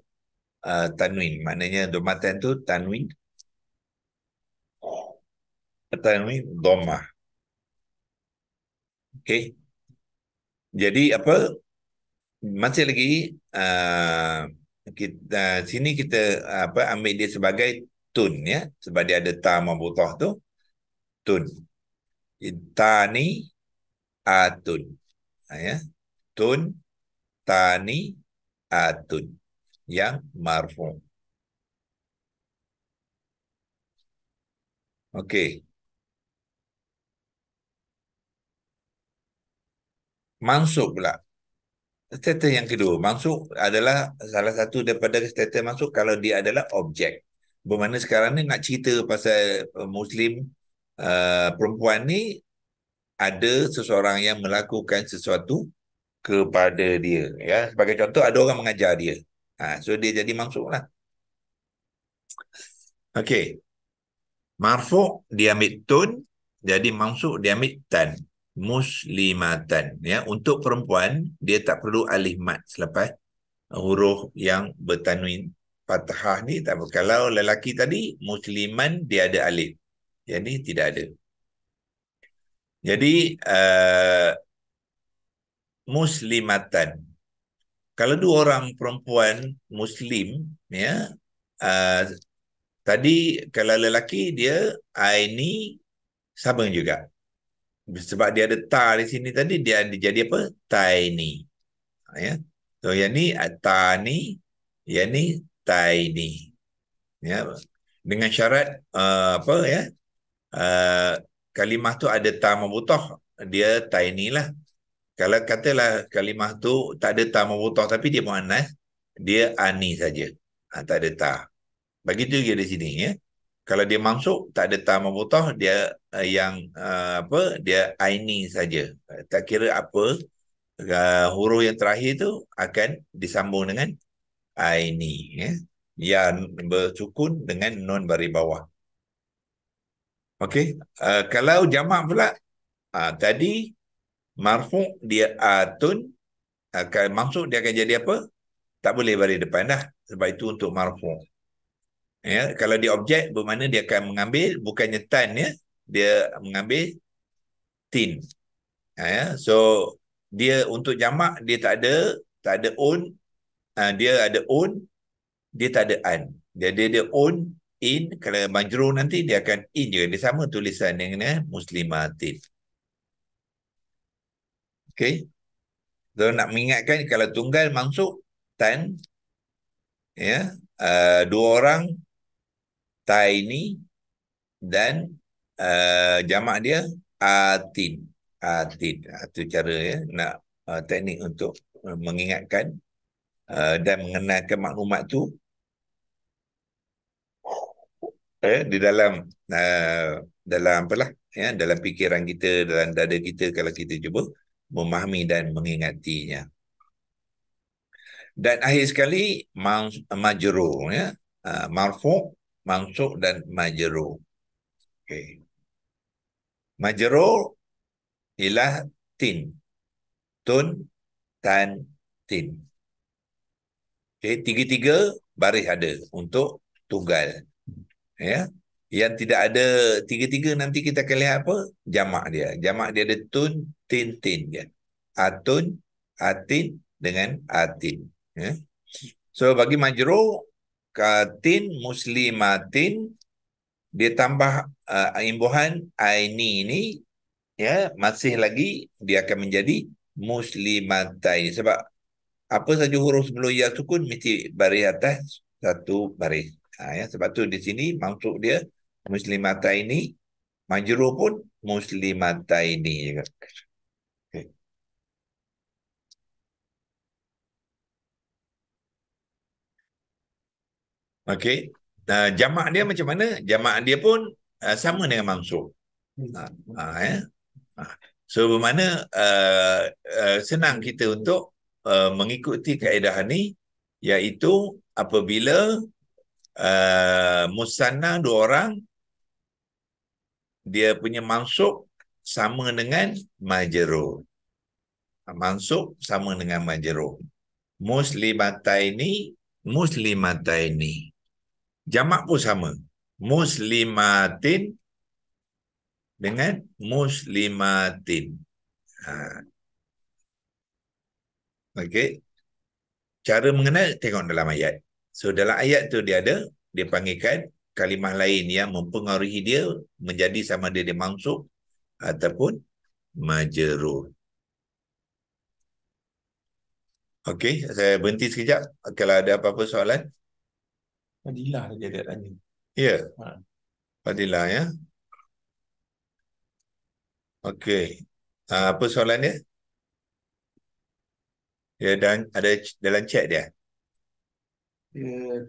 tanwin. Maknanya dhammatan tu tanwin dhammah. Okey. Jadi apa? Masih lagi kita sini kita ambil dia sebagai tun ya, sebab dia ada ta marbutah tu tun. Tani atun. Ya. Tun, tani, atun yang marfu. Okey. Mansub pula. Status yang kedua, mansub adalah salah satu daripada status mansub kalau dia adalah objek. Bermakna sekarang ni nak cerita pasal Muslim perempuan ni ada seseorang yang melakukan sesuatu kepada dia. Ya, sebagai contoh ada orang mengajar dia. So dia jadi mansub lah. Okey. Marfu' dia ambil tun, jadi mansub dia ambil tan. Muslimatan. Ya, untuk perempuan dia tak perlu alif mat selepas huruf yang bertanwin fathah ni. Tak apa. Kalau lelaki tadi musliman dia ada alif. Yang ni tidak ada. Jadi muslimatan. Kalau dua orang perempuan muslim, ya, uh, tadi kalau lelaki dia aini sama juga. Sebab dia ada ta di sini tadi, dia ada jadi apa? Taini. Ya. So yang ni tani, yang ni taini. Ya. Dengan syarat apa ya? Uh, kalimah tu ada ta mabutah, dia taini lah. Kalau katalah kalimah tu tak ada ta mabutah tapi dia muannas, dia ani saja. Tak ada ta. Begitu dia di sini ya. Kalau dia mansub tak ada ta mabutah, dia yang apa? Dia aini saja. Tak kira apa huruf yang terakhir tu akan disambung dengan aini ya. Yang bersukun dengan nun baris bawah. Okey. Kalau jamak pula tadi marfu' dia atun, maksud dia akan jadi apa? Tak boleh baris depan dah. Sebab itu untuk marfu'. Ya, kalau dia objek bermakna dia akan mengambil bukannya tan ya, dia mengambil tin. Ya, so dia untuk jamak dia tak ada un, dia ada un, dia tak ada an. Jadi dia un in, kalau majrur nanti dia akan in juga, dia sama tulisan dengan muslimatin. Okey. So nak mengingatkan kalau tunggal mansub tan ya, dua orang taini dan jamak dia atin. Atin. Itu cara ya nak teknik untuk mengingatkan dan mengenalkan maklumat tu di dalam dalam apalah ya, dalam fikiran kita, dalam dada kita kalau kita cuba memahami dan mengingatinya. Dan akhir sekali majrur ya, marfu', mansub dan majrur. Okey. Majrur ialah tin, tun, tan, tin. Okey, tiga-tiga baris ada untuk tunggal. Ya. Yang tidak ada tiga-tiga nanti kita akan lihat apa? Jamak dia. Jamak dia ada tun, tin, tin dia. Atun, atin dengan atin. Ya. So bagi majrur, katin, muslimatin, dia tambah imbuhan aini ni, ya, masih lagi dia akan menjadi muslimatain. Sebab apa saja huruf sebelum ya sukun mesti baris atas satu baris. Ya, sebab tu di sini maksud dia muslimataini, majrur pun muslimataini juga. Okey. Okey. Jamak dia macam mana? Jamak dia pun sama dengan mansub. Ya. So bermakna senang kita untuk mengikuti kaedah ni, iaitu apabila musanna dua orang, dia punya mansub sama dengan majrur. Mansub sama dengan majrur. Muslimataini, muslimataini. Jamak pun sama. Muslimatin dengan muslimatin. Okey. Cara mengenal tengok dalam ayat. So dalam ayat tu dia panggilkan kalimah lain yang mempengaruhi dia menjadi sama ada dia mansub ataupun majrur. Okey, saya berhenti sekejap. Kalau ada apa-apa soalan. Fadilah saja dia tanya. Ya. Fadilah ya. Okey. Apa soalan dia? Ya, dan ada dalam chat dia.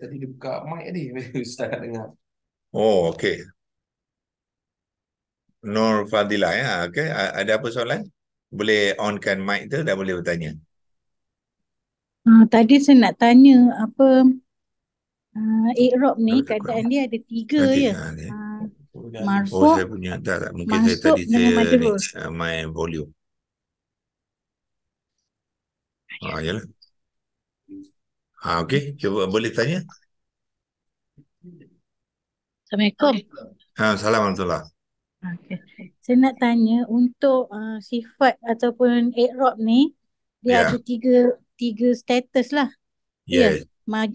Tadi dia buka mic tadi. Ustaz nak dengar. Oh, okey. Nur Fadilah ya. Okey, ada apa soalan? Boleh onkan mic tu dan boleh bertanya. Tadi saya nak tanya apa i'rab ni Kalau tak kuat keadaan mic. dia ada tiga Nanti. je. Ni. Oh, Marfu', saya punya tak. Mungkin saya mansub tadi dengan saya ni majrur. main volume. Yalah. Okey, cuba boleh tanya. Assalamualaikum. Assalamualaikum. Okay. Saya nak tanya untuk sifat ataupun i'rab ni dia Ya, ada tiga status lah. Ya, yes.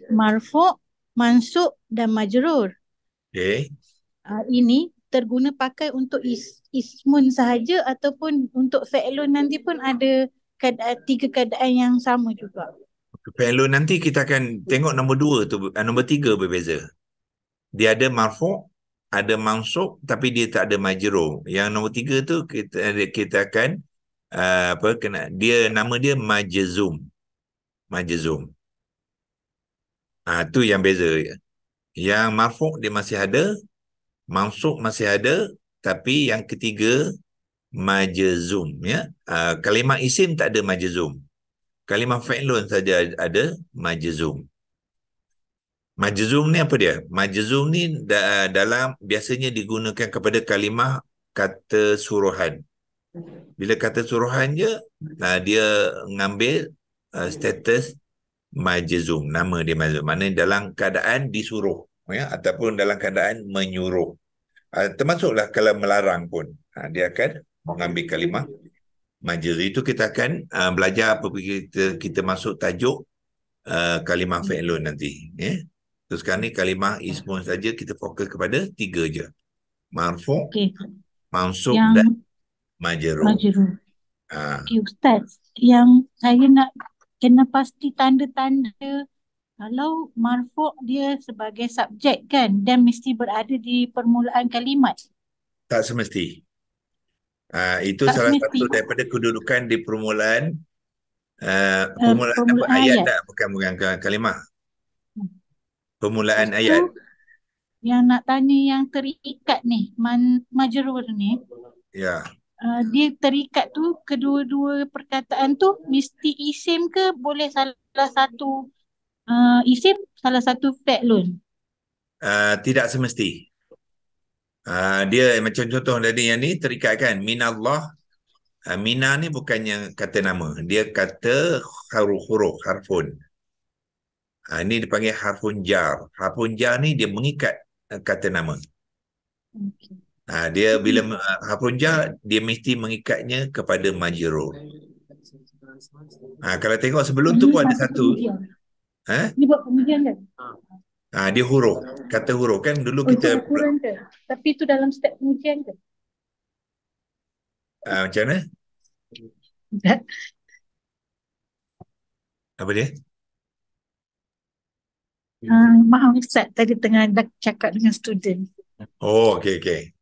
marfu', mansub dan majrur. Okey. Ini terguna pakai untuk ismun sahaja ataupun untuk fi'lun nanti pun ada tiga keadaan yang sama juga. Kalau nanti kita akan tengok nombor 2 tu, nombor 3 berbeza. Dia ada marfu', ada mansub tapi dia tak ada majrur. Yang nombor 3 tu kita akan dia nama dia majzum. Majzum. Tu yang beza. Yang marfu' dia masih ada, mansub masih ada, tapi yang ketiga majzum ya. Kalimah isim tak ada majzum. Kalimah fi'lun saja ada majzum. Majzum ni apa dia? Majzum ni dalam biasanya digunakan kepada kalimah kata suruhan. Bila kata suruhan je, dia ngambil status majzum. Nama dia majzum. Maknanya dalam keadaan disuruh ya, ataupun dalam keadaan menyuruh. Termasuklah kalau melarang pun. Dia akan mengambil kalimah majzum. Itu kita akan belajar apabila kita masuk tajuk kalimah fi'lun nanti. Ya. Terus sekarang ni kalimah ismun saja kita fokus kepada 3 je. Marfu', Okey. mansub Yang dan majrur. majrur. Ha. Okey Ustaz, yang saya nak kena pasti tanda-tanda kalau marfu' dia sebagai subjek kan dan mesti berada di permulaan kalimat. Tak semesti. Itu Tak salah semesti. satu daripada kedudukan di permulaan permulaan apa? Permulaan Ayat ayat. tak? Bukan kalimah. Permulaan Lepas tu, ayat. yang nak tanya yang terikat ni, majrur ni, Ya. dia terikat tu kedua-dua perkataan tu mesti isim ke boleh salah satu isim, salah satu fi'lun? Tidak semesti. Dia macam contoh tadi yang ni terikat kan. Minallah. Mina ni bukannya kata nama. Dia kata huruf, harfun. Ini dipanggil harfun jar. Harfun jar ni dia mengikat kata nama. Okay. Dia bila harfun jar, dia mesti mengikatnya kepada majrur. Kalau tengok sebelum tu pun ada satu. Ini buat pengujian kan? Dia huruf. Kata huruf kan dulu Oh, itu kita ukuran ke? Tapi itu dalam step pengujian ke? macam mana? Tak. Apa dia? Maaf Ustaz, tadi tengah cakap dengan student. Oh, okey.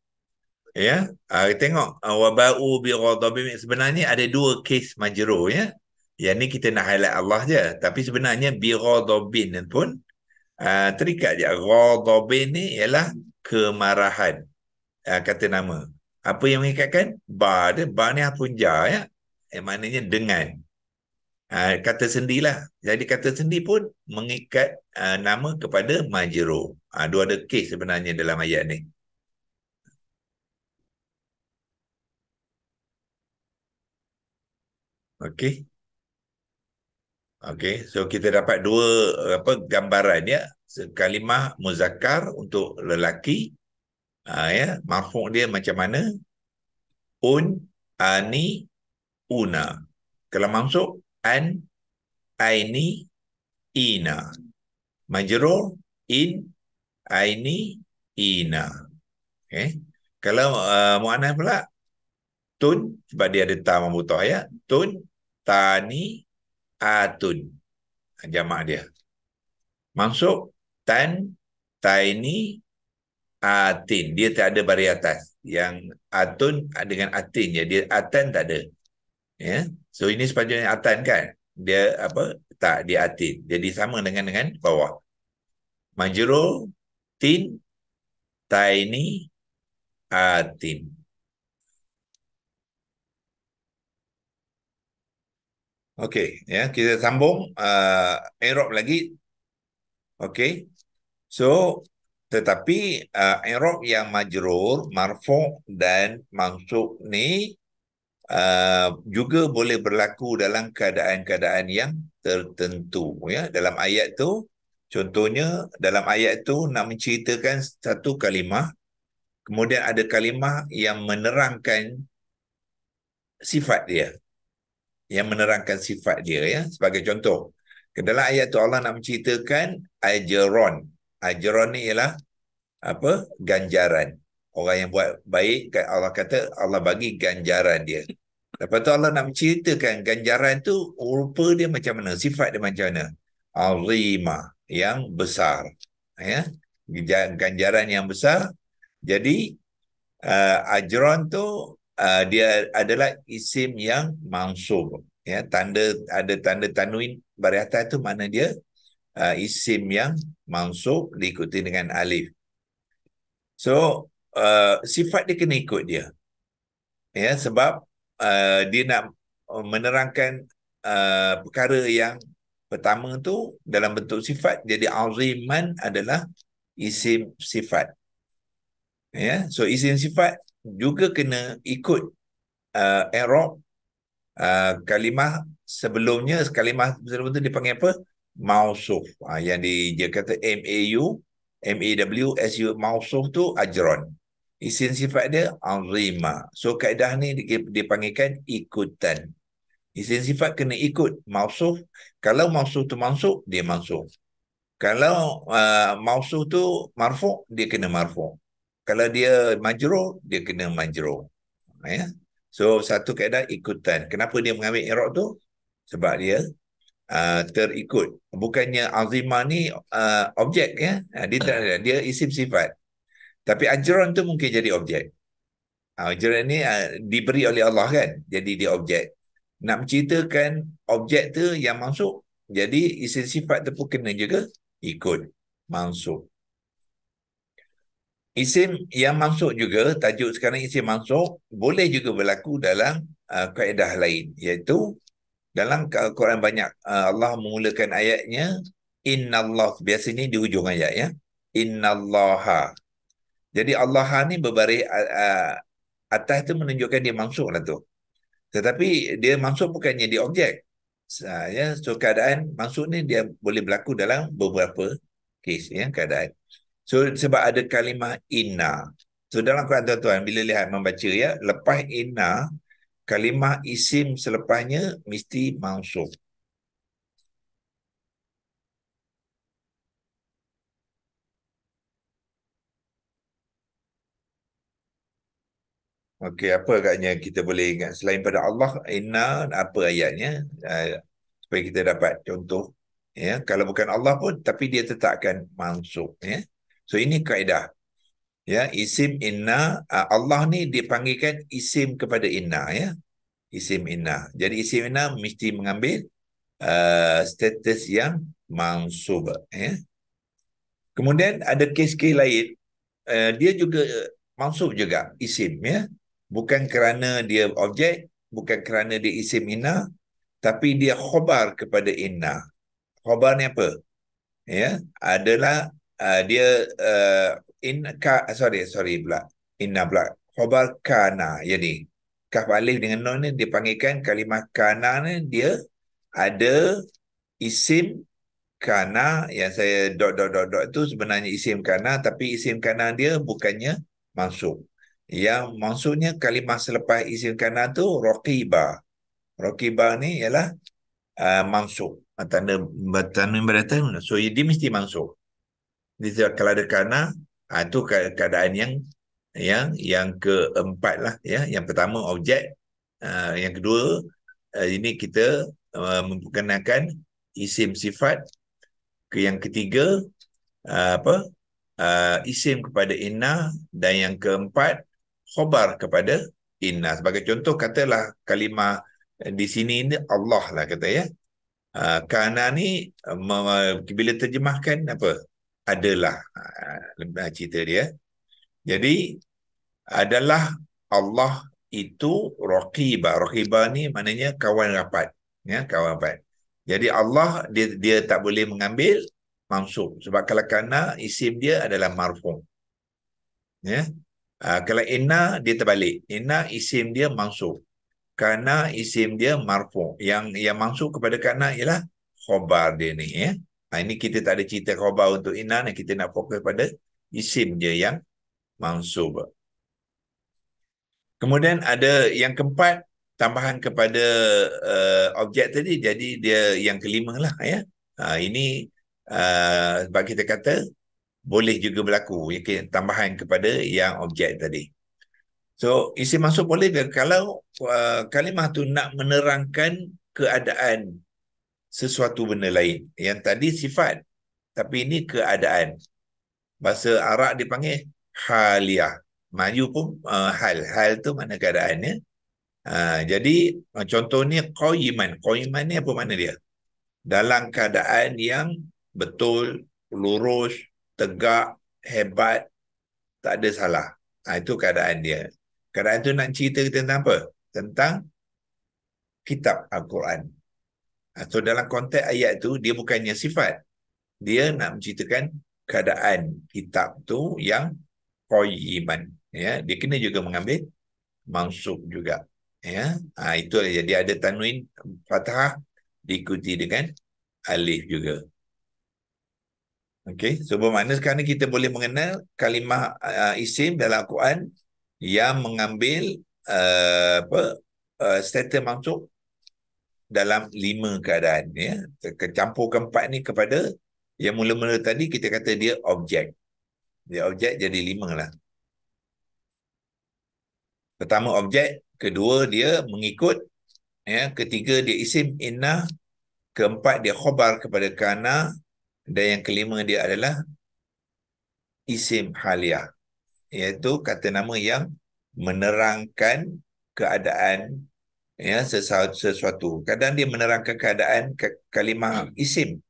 Ya, tengok wabau bi ghadabin, sebenarnya ada 2 kes majrur ya. Yang ni kita nak highlight Allah je, tapi sebenarnya bi ghadabin pun terikat je. Ghadabin ni ialah kemarahan, kata nama. Apa yang mengikatkan? Ba ni hapun jar ya. Maknanya dengan. Kata sendilah. Jadi kata sendi pun mengikat nama kepada majrur. Dua ada kes sebenarnya dalam ayat ni. Okey. Okey, so kita dapat 2 gambaran ya. Kalimah muzakkar untuk lelaki. Ya, marfu' dia macam mana? Un, ani, una. Kalau mansub an, aini, ina. Majrur in, aini, ina. Okey. Kalau muannats pula tun, sebab dia ada ta mabutah ya. Tun, tani, atun. Jamak dia. Mansub tan, taini, atin. Dia tak ada baris atas. Yang atun dengan atin je. Dia atan tak ada. Ya. So ini sepatutnya atan kan. dia apa? Tak diatin. Jadi sama dengan bawah. Majrur, tin, taini, atin. Okey, ya, kita sambung i'rab lagi. Okey. So, tetapi i'rab yang majrur, marfu' dan mansub ni juga boleh berlaku dalam keadaan-keadaan yang tertentu, ya. Dalam ayat tu, contohnya dalam ayat tu nak menceritakan satu kalimah, kemudian ada kalimah yang menerangkan sifat dia, ya. Sebagai contoh, ke dalam ayat tu Allah nak menceritakan ajron. Ajron ni ialah apa? Ganjaran. Orang yang buat baik, Allah kata Allah bagi ganjaran dia. Lepas tu Allah nak menceritakan ganjaran tu rupa dia macam mana, sifat dia macam mana. Azimah, yang besar, ya. Ganjaran yang besar. Jadi ajron tu dia adalah isim yang mansub, ya. Ada tanda tanwin baris atas tu mana dia isim yang mansub diikuti dengan alif. So sifat dia kena ikut dia, ya, sebab dia nak menerangkan perkara yang pertama tu dalam bentuk sifat. Jadi aziman adalah isim sifat, ya. So isim sifat juga kena ikut i'rab kalimah sebelumnya. Kalimah sebelum tu dipanggil apa? Mausuf. Yang dia kata MAWSU, mausuf tu ajron. Isim sifat dia azima. So kaedah ni dipanggilkan ikutan. Isim sifat kena ikut mausuf. Kalau mausuf tu mansub, dia mansub. Kalau mausuf tu marfu', dia kena marfu'. Kalau dia majrur, dia kena majrur. Ya. So satu kaedah ikutan. Kenapa dia mengambil i'rab tu? Sebab dia terikut. Bukannya azimah ni objek, ya. Dia isim sifat. Tapi ajron tu mungkin jadi objek. Ajron ni diberi oleh Allah, kan. Jadi dia objek. Nak menceritakan objek tu yang mansub, jadi isim sifat tu pun kena juga ikut mansub. Isim yang mansub juga, tajuk sekarang isim mansub boleh juga berlaku dalam kaedah lain, iaitu dalam Al-Quran banyak Allah memulakan ayatnya innallah, biasanya di hujung ayat, ya. Innallaha. Jadi Allah ni berbaris atas tu menunjukkan dia mansub lah tu. Tetapi dia mansub bukannya dia objek. Ya, so keadaan mansub ni dia boleh berlaku dalam beberapa kes, ya, keadaan. So sebab ada kalimah inna. So dalam Quran tuan-tuan bila lihat membaca, ya, lepas inna kalimah isim selepasnya mesti mansub. Okey, apa agaknya kita boleh ingat selain pada Allah, inna, apa ayatnya supaya kita dapat contoh, ya. Kalau bukan Allah pun tapi dia tetapkan mansub, ya. So ini kaedah, ya. Isim inna, Allah ni dipanggilkan isim kepada inna, ya. Isim inna. Jadi isim inna mesti mengambil status yang mansub, ya. Kemudian ada kes-kes lain, dia juga mansub juga isim, ya. Bukan kerana dia objek, bukan kerana dia isim inna, tapi dia khobar kepada inna. Khobar ni apa? Ya, adalah dia sorry pula. Inna pula. Khobar kana. Jadi kaf alif dengan nun ni dipanggilkan kalimah kana ni, dia ada isim kana yang saya dot tu sebenarnya isim kana, tapi isim kana dia bukannya mansub. Yang maksudnya kalimah selepas isim kana tu raqibah. Raqibah ni ialah mansub. Tanda beratas. So dia mesti mansub. Jadi kalau ada kana, itu keadaan yang keempat lah, ya. Yang pertama objek, yang kedua ini kita memperkenalkan isim sifat, yang ketiga isim kepada inna, dan yang keempat khobar kepada inna. Sebagai contoh, katalah kalimah di sini ini Allah lah, kata, ya. Kana ni bila terjemahkan apa? Adalah cerita dia. Jadi adalah Allah itu raqibah. Raqibah ni maknanya kawan rapat. Ya, kawan rapat. Jadi Allah dia tak boleh mengambil mansub. Sebab kalau kana isim dia adalah marfu'. Ya. Kalau inna dia terbalik. Inna isim dia mansub. Kana isim dia marfu'. Yang mansub kepada kana ialah khabar dia ni, ya. Ini kita tak ada cerita khabar untuk inna ni, kita nak fokus pada isim dia yang mansub. Kemudian ada yang keempat, tambahan kepada objek tadi, jadi dia yang kelima lah, ya. Ini sebab kita kata boleh juga berlaku, tambahan kepada yang objek tadi. So, isim mansub boleh ke kalau kalimah tu nak menerangkan keadaan sesuatu benda lain. Yang tadi sifat, tapi ini keadaan. Bahasa Arab dipanggil haliyah. Maju pun hal. Hal tu mana keadaannya. Jadi, contohnya qayiman. Qayiman ni apa makna dia? Dalam keadaan yang betul, lurus, tegak, hebat, tak ada salah. Itu keadaan dia. Keadaan tu nak cerita tentang apa? Tentang kitab Al-Quran. So dalam konteks ayat tu, dia bukannya sifat. Dia nak menceritakan keadaan kitab tu yang qayyiman. Ya, dia kena juga mengambil mansub juga. Ya, itu jadi ada tanwin fathah diikuti dengan alif juga. Okey, so bermakna sekarang kita boleh mengenal kalimah isim dalam Al-Quran yang mengambil status mansub dalam 5 keadaan, ya. Kecampur keempat ni kepada yang mula-mula tadi kita kata dia objek. Dia objek jadi 5 lah. Pertama objek, kedua dia mengikut, ya, ketiga dia isim inna, keempat dia khabar kepada kana, dan yang kelima dia adalah isim haliyah, iaitu kata nama yang menerangkan keadaan, ya, sesuatu. Kadang dia menerangkan keadaan kalimah isim.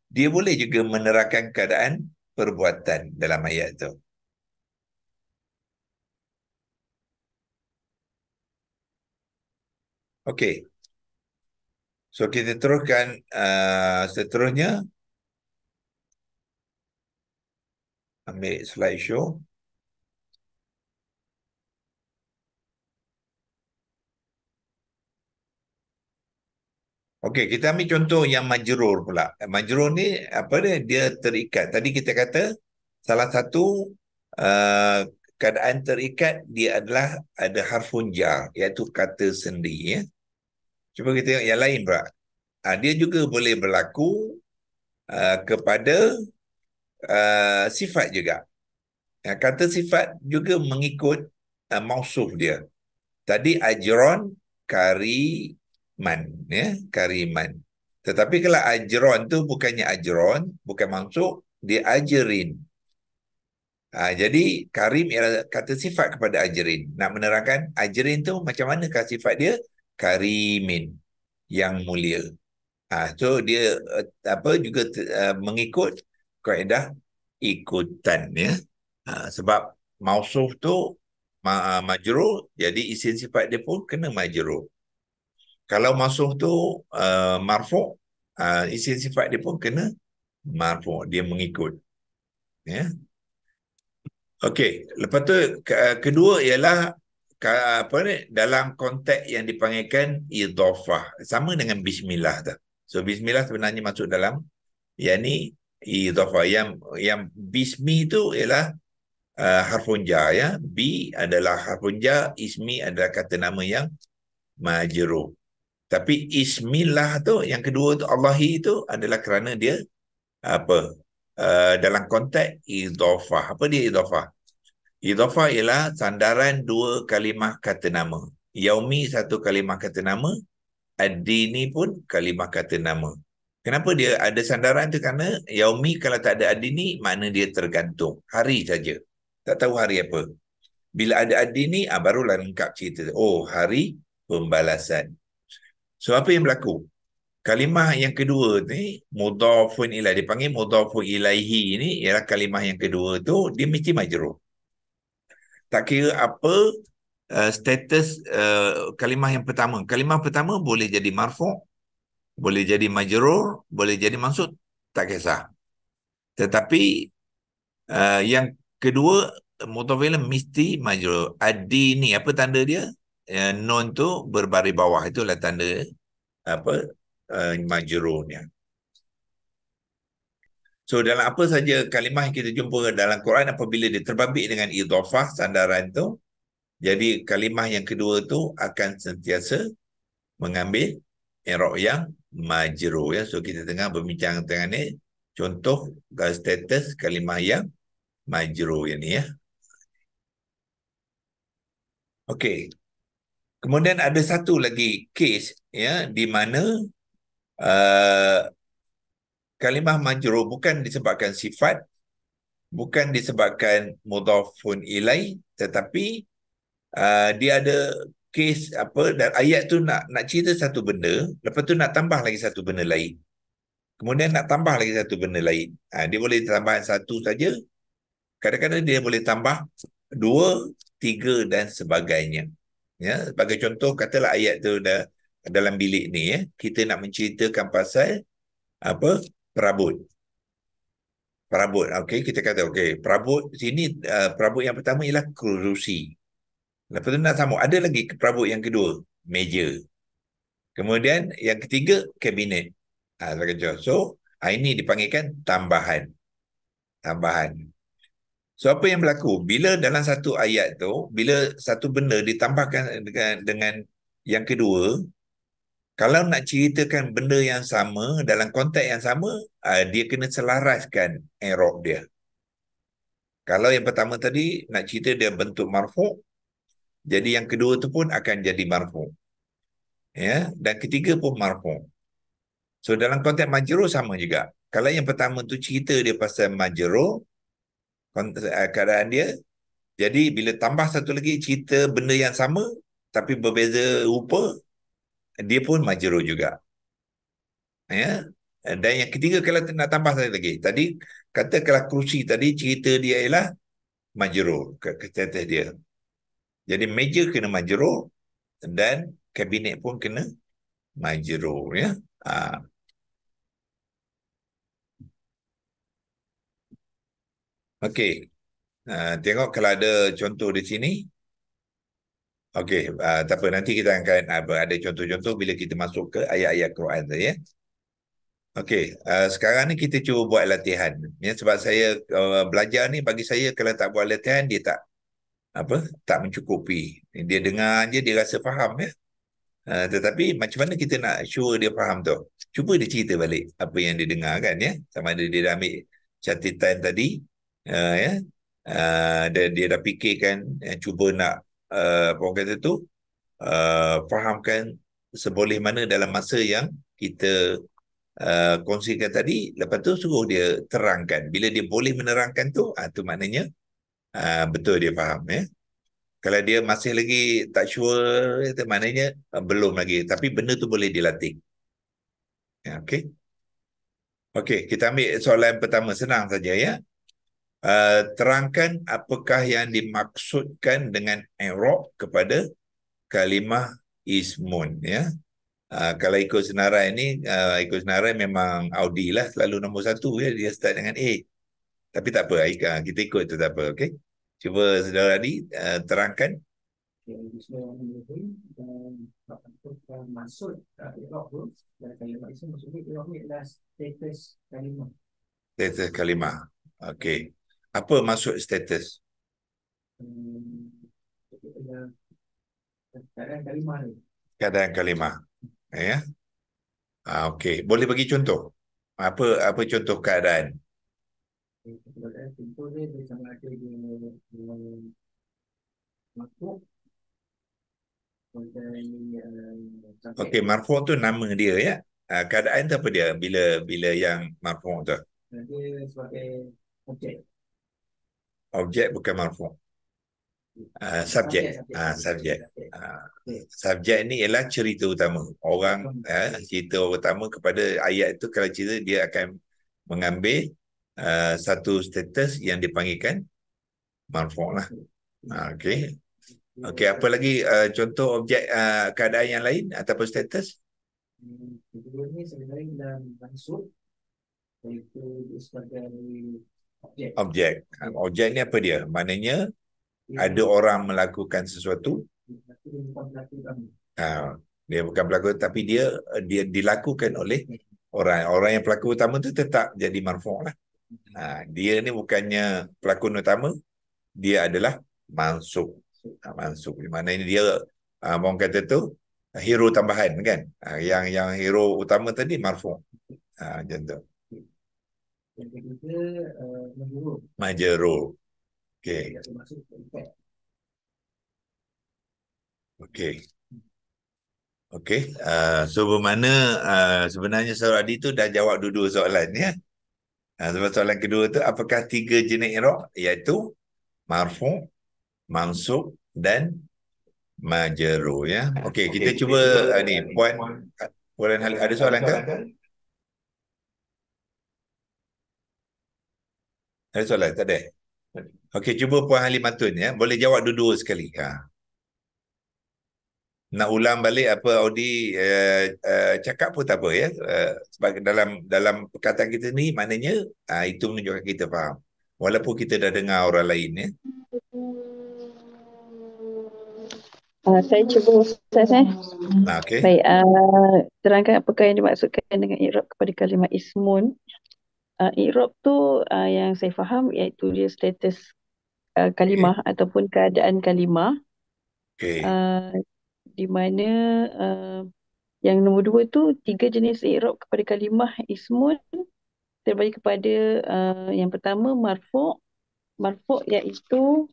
Dia boleh juga menerangkan keadaan perbuatan dalam ayat itu. Okey. So kita teruskan seterusnya. Ambil slideshow. Okey, kita ambil contoh yang majrur pula. Majrur ni apa dia? Dia terikat. Tadi kita kata salah satu keadaan terikat dia adalah ada harfun jar, iaitu kata sendi, ya. Cuba kita tengok yang lain pula. Dia juga boleh berlaku kepada sifat juga. Kata sifat juga mengikut mausuf dia. Tadi ajron kariman, ya, kariman. Tetapi kalau ajron tu bukannya ajron, bukan mansub, dia ajrin. Jadi karim ialah kata sifat kepada ajrin. Nak menerangkan ajrin tu macam manakah sifat dia? Karimin, yang mulia. So dia juga mengikut kaedah ikutan, ya. Sebab mausuf tu majrur, jadi isim sifat dia pun kena majrur. Kalau mausuf tu marfu', isim sifat dia pun kena marfu', dia mengikut, ya. Okey, lepas tu kedua ialah apa ni, dalam konteks yang dipanggilkan idhafah, sama dengan bismillah tu. So bismillah sebenarnya masuk dalam yang ni idhafah. Yang bismi tu ialah harfun jar, ya. Bi adalah harfun jar, ismi adalah kata nama yang majrur. Tapi ismillah tu yang kedua tu, Allahi tu adalah kerana dia dalam konteks idhafah. Apa dia idhafah? Idhafah ialah sandaran 2 kalimah kata nama. Yaumi satu kalimah kata nama, ad-dini pun kalimah kata nama. Kenapa dia ada sandaran tu? Kerana yaumi kalau tak ada ad-dini, makna dia tergantung. Hari saja. Tak tahu hari apa. Bila ada ad-dini, barulah lengkap cerita. Oh, hari pembalasan. So, apa yang berlaku? Kalimah yang kedua ni mudhafun ilaih, dipanggil mudhafun ilaihi ni ialah kalimah yang kedua tu dia mesti majrur. Tak kira apa status kalimah yang pertama. Kalimah pertama boleh jadi marfu', boleh jadi majrur, boleh jadi mansub, tak kisah. Tetapi yang kedua mudhaf ilaih mesti majrur. Adi ni apa tanda dia? Non tu berbaris bawah, itulah tanda apa majrurnya. So dalam apa saja kalimah yang kita jumpa dalam Quran apabila dia terbabit dengan idhafah sandaran tu, jadi kalimah yang kedua tu akan sentiasa mengambil i'rab yang majrur ya. So kita tengah berbincang tentang ni contoh status kalimah yang majrur ini ya. Okey. Kemudian ada satu lagi case ya di mana kalimah majrur bukan disebabkan sifat, bukan disebabkan mudhafun ilaih, tetapi dia ada kes apa dan ayat tu nak cerita satu benda, lepas tu nak tambah lagi satu benda lain. Kemudian nak tambah lagi satu benda lain. Dia boleh tambah satu saja. Kadang-kadang dia boleh tambah dua, tiga dan sebagainya. Ya, sebagai contoh katalah ayat tu dah dalam bilik ni ya, kita nak menceritakan pasal apa? Perabot. Perabot. Okey, kita kata okey, perabot sini perabot yang pertama ialah kerusi. Lepas tu nak sambung. Ada lagi perabot yang kedua, meja. Kemudian yang ketiga, kabinet. So, ini dipanggilkan tambahan. Tambahan. So, apa yang berlaku? Bila dalam satu ayat tu, bila satu benda ditambahkan dengan yang kedua, kalau nak ceritakan benda yang sama, dalam konteks yang sama, dia kena selaraskan i'rab dia. Kalau yang pertama tadi, nak cerita dia bentuk marfu', jadi yang kedua tu pun akan jadi marfu'. Ya, dan ketiga pun marfu'. So dalam konteks majrur sama juga. Kalau yang pertama tu cerita dia pasal majrur, keadaan dia, jadi bila tambah satu lagi cerita benda yang sama tapi berbeza rupa, dia pun majrur juga. Ya. Dan yang ketiga kalau nak tambah satu lagi. Tadi kata kalau kerusi tadi cerita dia ialah majrur ke status dia. Jadi meja kena majrur dan kabinet pun kena majrur ya. Okey. Tengok kalau ada contoh di sini. Okey, tak apa, nanti kita akan ada contoh-contoh bila kita masuk ke ayat-ayat Quran tadi ya. Okey, sekarang ni kita cuba buat latihan. Ya, sebab saya belajar ni bagi saya kalau tak buat latihan dia tak mencukupi. Dia dengar je dia rasa faham ya. Tetapi macam mana kita nak sure dia faham tu? Cuba dia cerita balik apa yang dia dengar kan ya. Sama ada dia dah ambil catatan tadi ya. Dan dia dah fikirkan cuba nak apa orang kata tu fahamkan seboleh mana dalam masa yang kita kongsikan tadi. Lepas tu suruh dia terangkan. Bila dia boleh menerangkan tu, tu maknanya betul dia faham ya. Kalau dia masih lagi tak sure, itu maknanya belum lagi. Tapi benda tu boleh dilatih. Ya, okey. Okey, kita ambil soalan pertama. Senang saja ya. Terangkan apakah yang dimaksudkan dengan i'rab kepada kalimah ismun ya. Kalau ikut senarai ni, ikut senarai memang Audi lah selalu nombor satu ya. Dia start dengan A. Tapi tak apa, kita ikut tu tak apa. Okey. Cuba saudara Adi terangkan. Bismillahirrahmanirrahim. Dan maksud i'rab tu dan kalimah itu maksudnya i'rab ni adalah status kalimah. Status kalimah. Okey. Apa maksud status? Keadaan kalimah ni. Keadaan kalimah. Ya. Okey. Boleh bagi contoh? Apa contoh keadaan? Contoh dia sama ada dia makhluk. Okey, marfu' tu nama dia ya. Keadaan tu apa dia bila yang marfu' tu? Dia sebagai objek. Objek bukan marfu'. Subjek. Subjek. Subjek ni ialah cerita utama. Orang cerita utama kepada ayat itu, kalau cerita dia akan mengambil satu status yang dipanggilkan marfu' lah. Okey. Okey, apa lagi contoh objek keadaan yang lain ataupun status? Kedua ni sebenarnya dalam mansub, iaitu dia sebagai objek. Objek ni apa dia? Maknanya ada orang melakukan sesuatu. Dia bukan pelaku utama. Dia bukan pelaku, tapi dia dilakukan oleh orang yang pelaku utama tu tetap jadi marfu' lah. Dia ni bukannya pelakon utama, dia adalah mansub. Mansub di mana ini dia orang kata tu hero tambahan kan. Yang hero utama tadi marfu'. Macam tu. Yang ketiga majrur. Majrur. Okey. Iaitu masuk terikat. Okey. Okey. So bermakna sebenarnya Saudara Adi tu dah jawab dua-dua soalan ya. Sebab soalan kedua tu, apakah 3 jenis i'rab, iaitu marfu', mansub dan majrur ya. Okey, kita cuba ni puan ada soalan ke? Ada soalan? Tak ada. Okey, cuba Puan Halimatun ya. Boleh jawab dua-dua sekali. Nak ulang balik apa Audi cakap pun tak apa ya. Sebagai dalam perkataan kita ni, maknanya itu menunjukkan kita faham. Walaupun kita dah dengar orang lain ya. Saya cuba Ustaz. Okey. Baik, terangkan apakah yang dimaksudkan dengan i'rab kepada kalimah ismun. I'rab tu yang saya faham iaitu dia status kalimah ataupun keadaan kalimah. Okey. Di mana yang nombor 2 tu 3 jenis i'rab kepada kalimah ismun terbagi kepada yang pertama marfu'. Marfu' iaitu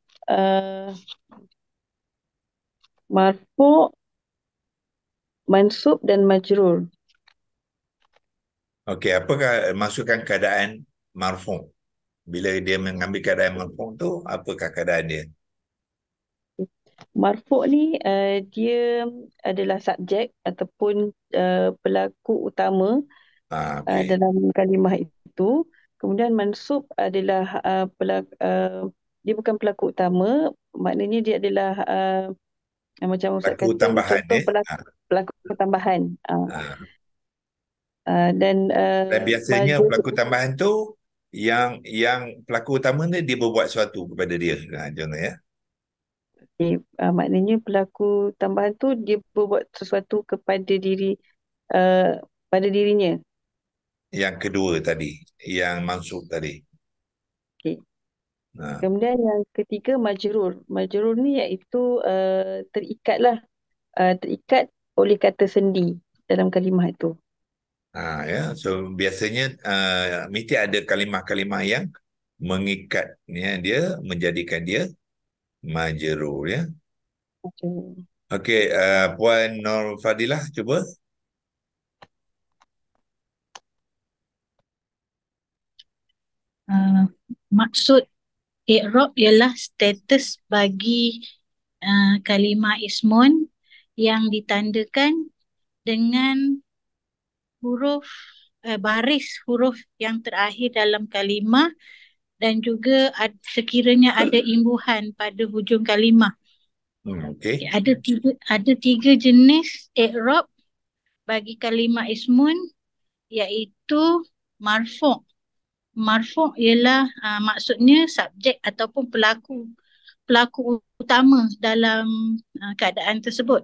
marfu', mansub dan majrur. Okey, apakah maksudkan keadaan marfu'? Bila dia mengambil keadaan marfu' tu, apakah keadaan dia? Marfu' ni dia adalah subjek ataupun pelaku utama dalam kalimah itu. Kemudian mansub adalah dia bukan pelaku utama, maknanya dia adalah macam Ustaz kata, contoh pelaku tambahan. Dan biasanya pelaku tambahan tu yang pelaku utama ni dia berbuat sesuatu kepada dia. Contoh ya. Maknanya pelaku tambahan tu dia berbuat sesuatu kepada pada dirinya. Yang kedua tadi, yang mansub tadi. Okey. Kemudian yang ketiga majrur. Majrur ni iaitu terikat oleh kata sendi dalam kalimah itu. Ya, so biasanya mesti ada kalimah-kalimah yang mengikat ya, dia menjadikan dia majrur ya. Okey, Puan Nur Fadilah cuba. Maksud i'rab ialah status bagi kalimah ismun yang ditandakan dengan huruf baris huruf yang terakhir dalam kalimah dan juga sekiranya ada imbuhan pada hujung kalimah. Okay. Ada tiga jenis i'rab bagi kalimah ismun, iaitu marfu'. Marfu' ialah maksudnya subjek ataupun pelaku utama dalam keadaan tersebut.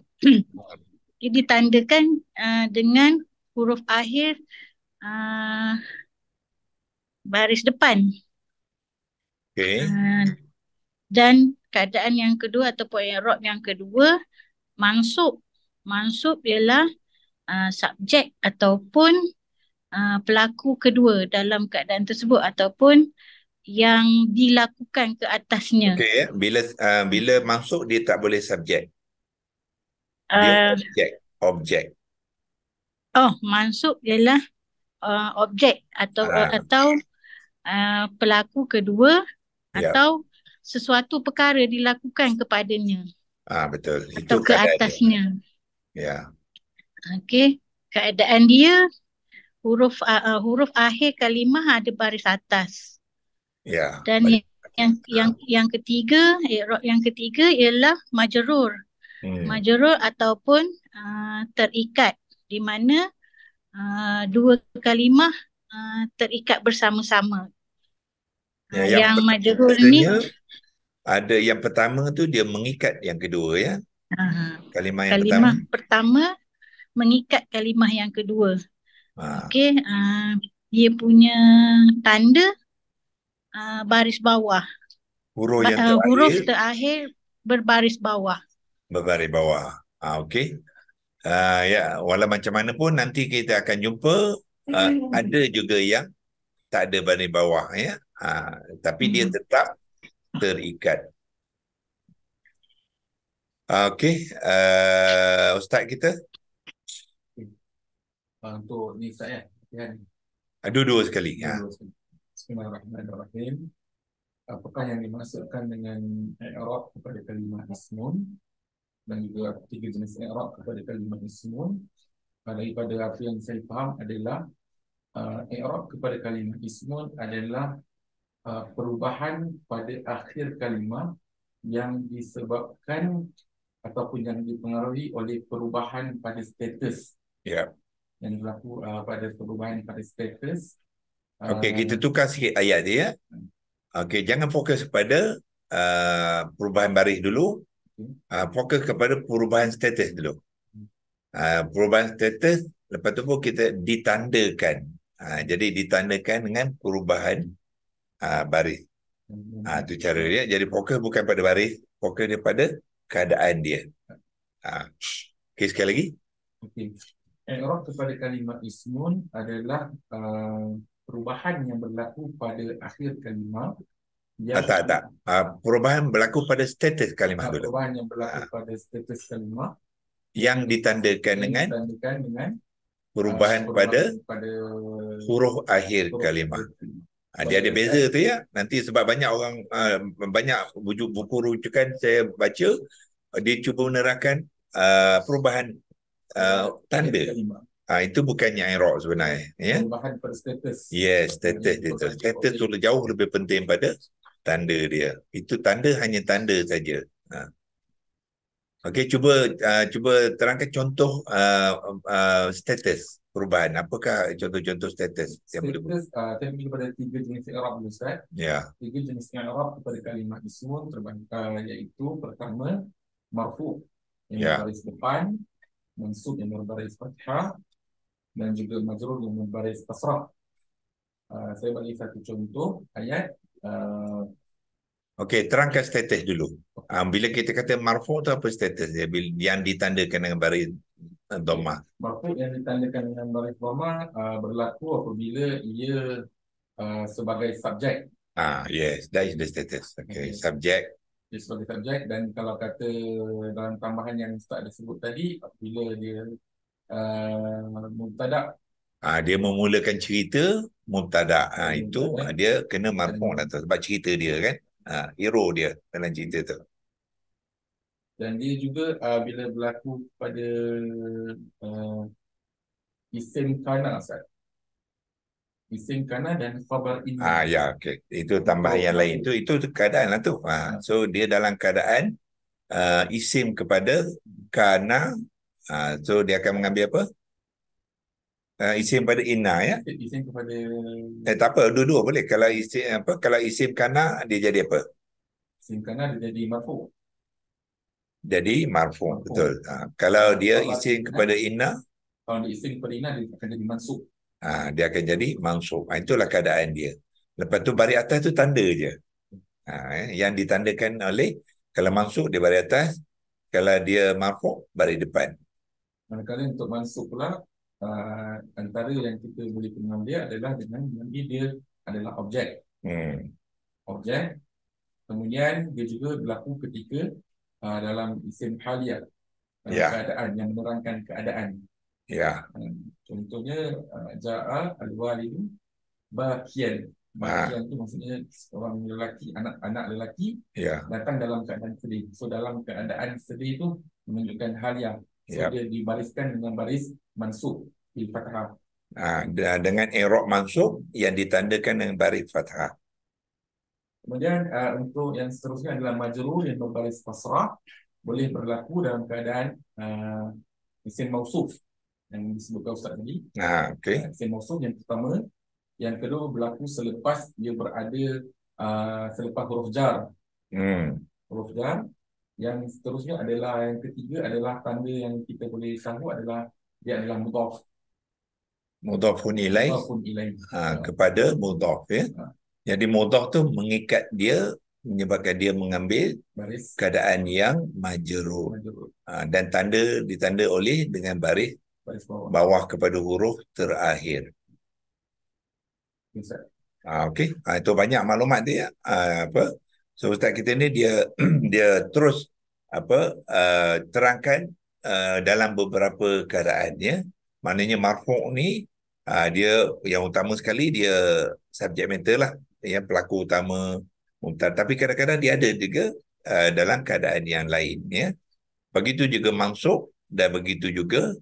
Ia ditandakan dengan huruf akhir baris depan. Okay. Dan keadaan yang kedua ataupun i'rab yang kedua, mansub. Mansub ialah subjek ataupun pelaku kedua dalam keadaan tersebut ataupun yang dilakukan ke atasnya. Okay. Bila mansub dia tak boleh subjek. Dia objek. Mansub ialah objek atau pelaku kedua atau sesuatu perkara dilakukan kepadanya Betul. atau Itu ke keadaan dia. atasnya. Ya. Okey, keadaan dia huruf akhir kalimah ada baris atas. Ya. Dan Baik. yang ketiga, i'rab yang ketiga ialah majrur. Majrur ataupun terikat, di mana dua kalimah terikat bersama-sama. Ya, yang Yang majrur ni biasanya ada yang pertama tu dia mengikat yang kedua ya. Kalimah yang pertama. kalimah pertama mengikat kalimah yang kedua. Okey, dia punya tanda baris bawah. Huruf yang Huruf terakhir terakhir berbaris bawah. berbaris bawah. Okey. Ya, walau macam mana pun nanti kita akan jumpa ada juga yang tak ada baris bawah ya. Tapi dia tetap terikat. Okey, Ustaz kita Untuk ni saya dua-dua sekali. Bismillahirrahmanirrahim. Apakah yang dimaksudkan dengan i'rab kepada kalimah ismun dan juga tiga jenis i'rab kepada kalimah ismun? Daripada apa yang saya faham adalah i'rab kepada kalimah ismun adalah perubahan pada akhir kalimah yang disebabkan ataupun yang dipengaruhi oleh perubahan pada status. Ya. Yang berlaku pada perubahan pada status. Okey, kita tukar sikit ayat dia ya. Okey, jangan fokus pada perubahan baris dulu. Fokus kepada perubahan status dulu. Perubahan status, lepas tu pun kita ditandakan. Jadi ditandakan dengan perubahan baris. Itu cara dia. Jadi fokus bukan pada baris, fokus dia pada keadaan dia. Okey, sekali lagi. Okey. I'rab kepada kalimah ismun adalah perubahan yang berlaku pada akhir kalimah yang Tak. Perubahan berlaku pada status kalimah dulu. perubahan yang berlaku pada status kalimah Yang ditandakan dengan perubahan pada huruf akhir kalimah. Dia ada beza tu ya. Nanti sebab banyak orang banyak buku rujukan saya baca, dia cuba menerangkan perubahan tanda. Itu bukannya i'rab sebenarnya ya. Perubahan pada status. Yes, status dia tu. Status tu jauh lebih penting pada tanda dia. Itu tanda hanya tanda saja. Okey, cuba terangkan contoh status perubahan. Apakah contoh-contoh status yang boleh buat? Kita pergi kepada tiga jenis i'rab dulu Ustaz. Ya. Tiga jenis i'rab kepada kalimah ismun iaitu pertama marfu yang berbaris depan, mansub yang berbaris fathah dan juga majrur yang berbaris kasrah. Saya bagi satu contoh ayat. Okey, terangkan status dulu. Bila kita kata marfu tu apa status dia? Yang ditandakan dengan baris dhammah. Marfu yang ditandakan dengan baris dhammah berlaku apabila ia sebagai subjek. Yes, that is the status. Okay. Subjek. Dia sebagai subjek, dan kalau kata dalam tambahan yang Ustaz ada sebut tadi, apabila dia mubtada. Dia memulakan cerita mubtada. Itu dia kena marfu lah tu sebab cerita dia kan. Hero dia dalam cerita tu. Dan dia juga bila berlaku pada isim kana Ustaz. Isim kana dan khabar inna. Ya, okey. Itu tambahan yang lain. Itu keadaan lah tu. So dia dalam keadaan isim kepada kana. So dia akan mengambil apa? Isim pada inna ya. Isim kepada Tak apa, dua-dua boleh. Kalau isim kana dia jadi apa? isim kana dia jadi marfu. Jadi marfu, betul. Kalau dia isim kepada inna, kalau dia isim kepada inna dia akan jadi mansub. Dia akan jadi mansub. Itulah keadaan dia. Lepas tu baris atas tu tanda je. Yang ditandakan oleh, kalau mansub dia baris atas, kalau dia marfu baris depan. Manakala untuk mansub pula, antara yang kita boleh kenal dia adalah dengan dia adalah objek. Objek. Kemudian dia juga berlaku ketika dalam isim haliyah, keadaan yang menerangkan keadaan. Ya. Contohnya ja'a al-walidu bakian. Kematian tu maksudnya seorang lelaki, anak lelaki Ya. datang dalam keadaan sedih. So dalam keadaan sedih tu menunjukkan haliah. So Yap. dia dibariskan dengan baris mansub di fathah. Dengan i'rab mansub yang ditandakan dengan baris fathah. Kemudian untuk yang seterusnya adalah majrur yang berbaris kasrah, boleh berlaku dalam keadaan isim mausuf yang disebutkan Ustaz tadi. Okey. Isim mausuf yang pertama, yang kedua berlaku selepas dia berada selepas huruf jar. Huruf jar. Yang seterusnya adalah, yang ketiga adalah tanda yang kita boleh sambut adalah dia adalah mudhaf. Mudhafun ilaih. Mudhafun ilaih. Kepada mudhaf, ya. Jadi mudhaf tu mengikat dia, menyebabkan dia mengambil Baris keadaan yang majrur. Dan ditanda oleh dengan baris bawah kepada huruf terakhir. Okey. Itu banyak maklumat dia. So ustaz kita ni dia dia terus terangkan dalam beberapa keadaan, ya. Maknanya marfu' ni dia yang utama sekali dia subjek matter lah, yang pelaku utama mubtada. Tapi kadang-kadang dia ada juga dalam keadaan yang lain, ya. Begitu juga mansub dan begitu juga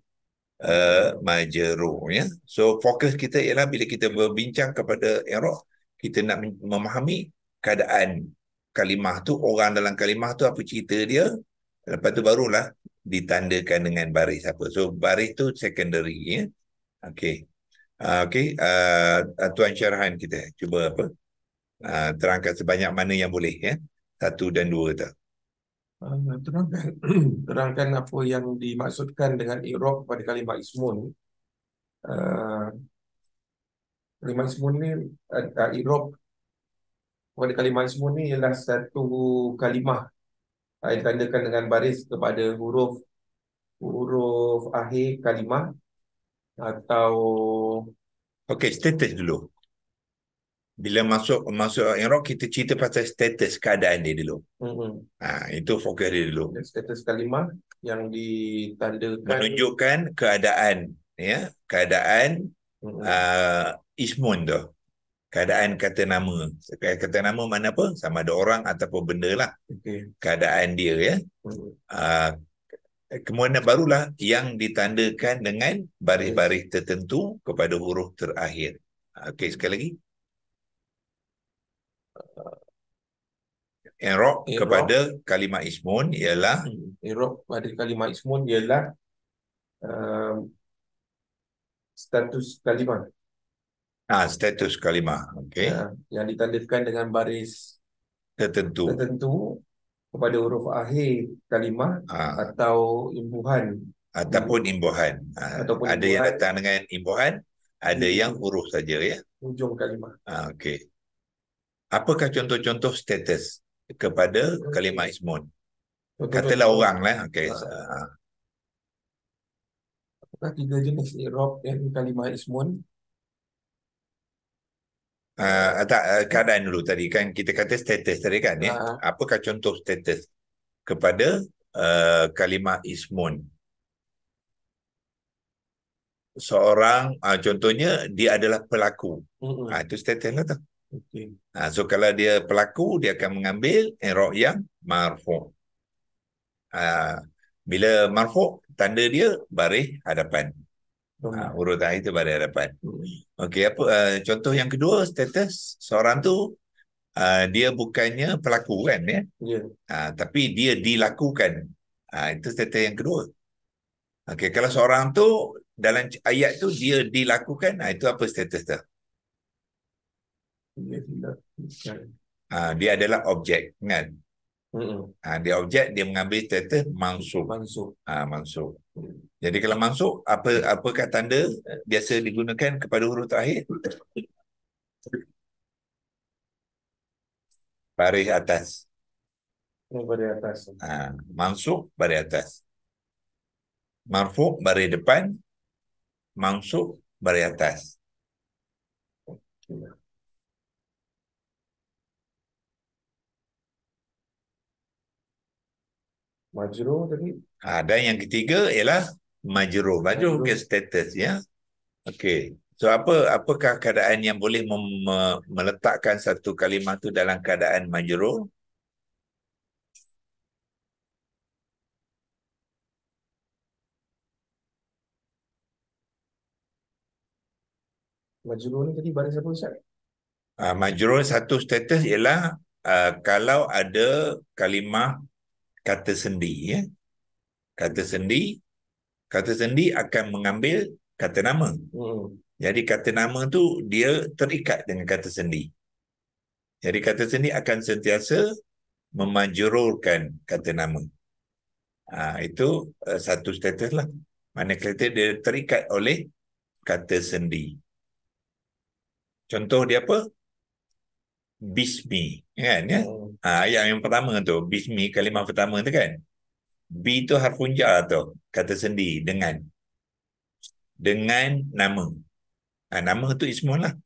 majrur, ya. So fokus kita ialah bila kita berbincang kepada i'rab, kita nak memahami keadaan kalimah tu, orang dalam kalimah tu apa cerita dia, lepas tu barulah ditandakan dengan baris apa. So baris tu secondary, ya. Okey. Tuan Syarhan kita cuba terangkan sebanyak mana yang boleh, ya. 1 dan 2 tu. Terangkan apa yang dimaksudkan dengan i'rab pada kalimah ismun. Kalimah ismun ni, i'rab pada kalimah ismun ni ialah satu kalimah yang ditandakan dengan baris kepada huruf akhir kalimah atau Okey, status dulu. Bila masuk i'rab, kita cerita pasal status keadaan dia dulu. Itu fokus dia dulu. status kalimah yang ditandakan Menunjukkan keadaan, ya, keadaan ismun tu. Keadaan kata nama. Kata nama mana apa? Sama ada orang ataupun benda lah. Keadaan dia, ya. Kemudian barulah yang ditandakan dengan baris-baris tertentu kepada huruf terakhir. Okey, sekali lagi. I'rab kepada kalimah ismun ialah i'rab pada kalimah ismun ialah status kalimah. Status kalimah. Okey. Yang ditandakan dengan baris Tertentu kepada huruf akhir kalimah atau imbuhan. Ataupun imbuhan. Ada yang datang dengan imbuhan, ada yang huruf saja, ya. Hujung kalimah. Okey. Apakah contoh-contoh status kepada kalimah ismun? Katalah orang lah. Okey. Apakah 3 jenis i'rab yang kalimah ismun? Keadaan dulu tadi kan kita kata status tadi kan, ya. Apakah contoh status kepada kalimah ismun? Seorang contohnya dia adalah pelaku. Itu status lah tu. So kalau dia pelaku, dia akan mengambil i'rab yang marfu'. Bila marfu', tanda dia baris hadapan. Huruf terakhir itu baris hadapan. Okey, contoh yang kedua, status seorang tu dia bukannya pelaku kan, ya. Tapi dia dilakukan. Itu status yang kedua. Okey, kalau seorang tu dalam ayat tu dia dilakukan, itu apa status tu? Dia adalah objek, kan? Dia objek, dia mengambil status mansub. Mansub. Jadi kalau mansub, apakah tanda biasa digunakan kepada huruf terakhir? Baris atas. Baris atas. Mansub baris atas. Marfu' baris depan. Mansub baris atas. Majrur tadi. Dan yang ketiga ialah majrur. Majrur ke status, ya. Okey. So apakah keadaan yang boleh meletakkan satu kalimah tu dalam keadaan majrur? Majrur ni tadi baris apa Ustaz? Majrur satu status ialah kalau ada kalimah kata sendi, ya. Kata sendi akan mengambil kata nama. Jadi kata nama tu dia terikat dengan kata sendi. Jadi kata sendi akan sentiasa memajrurkan kata nama. Itu satu status lah. Mana kata dia terikat oleh kata sendi. Contoh dia apa? Bismi, kan, ya? Ayat yang pertama tu, bismi, kalimah pertama tu kan. Bi tu harfun jar tu, kata sendi, dengan nama. Nama tu ismun lah.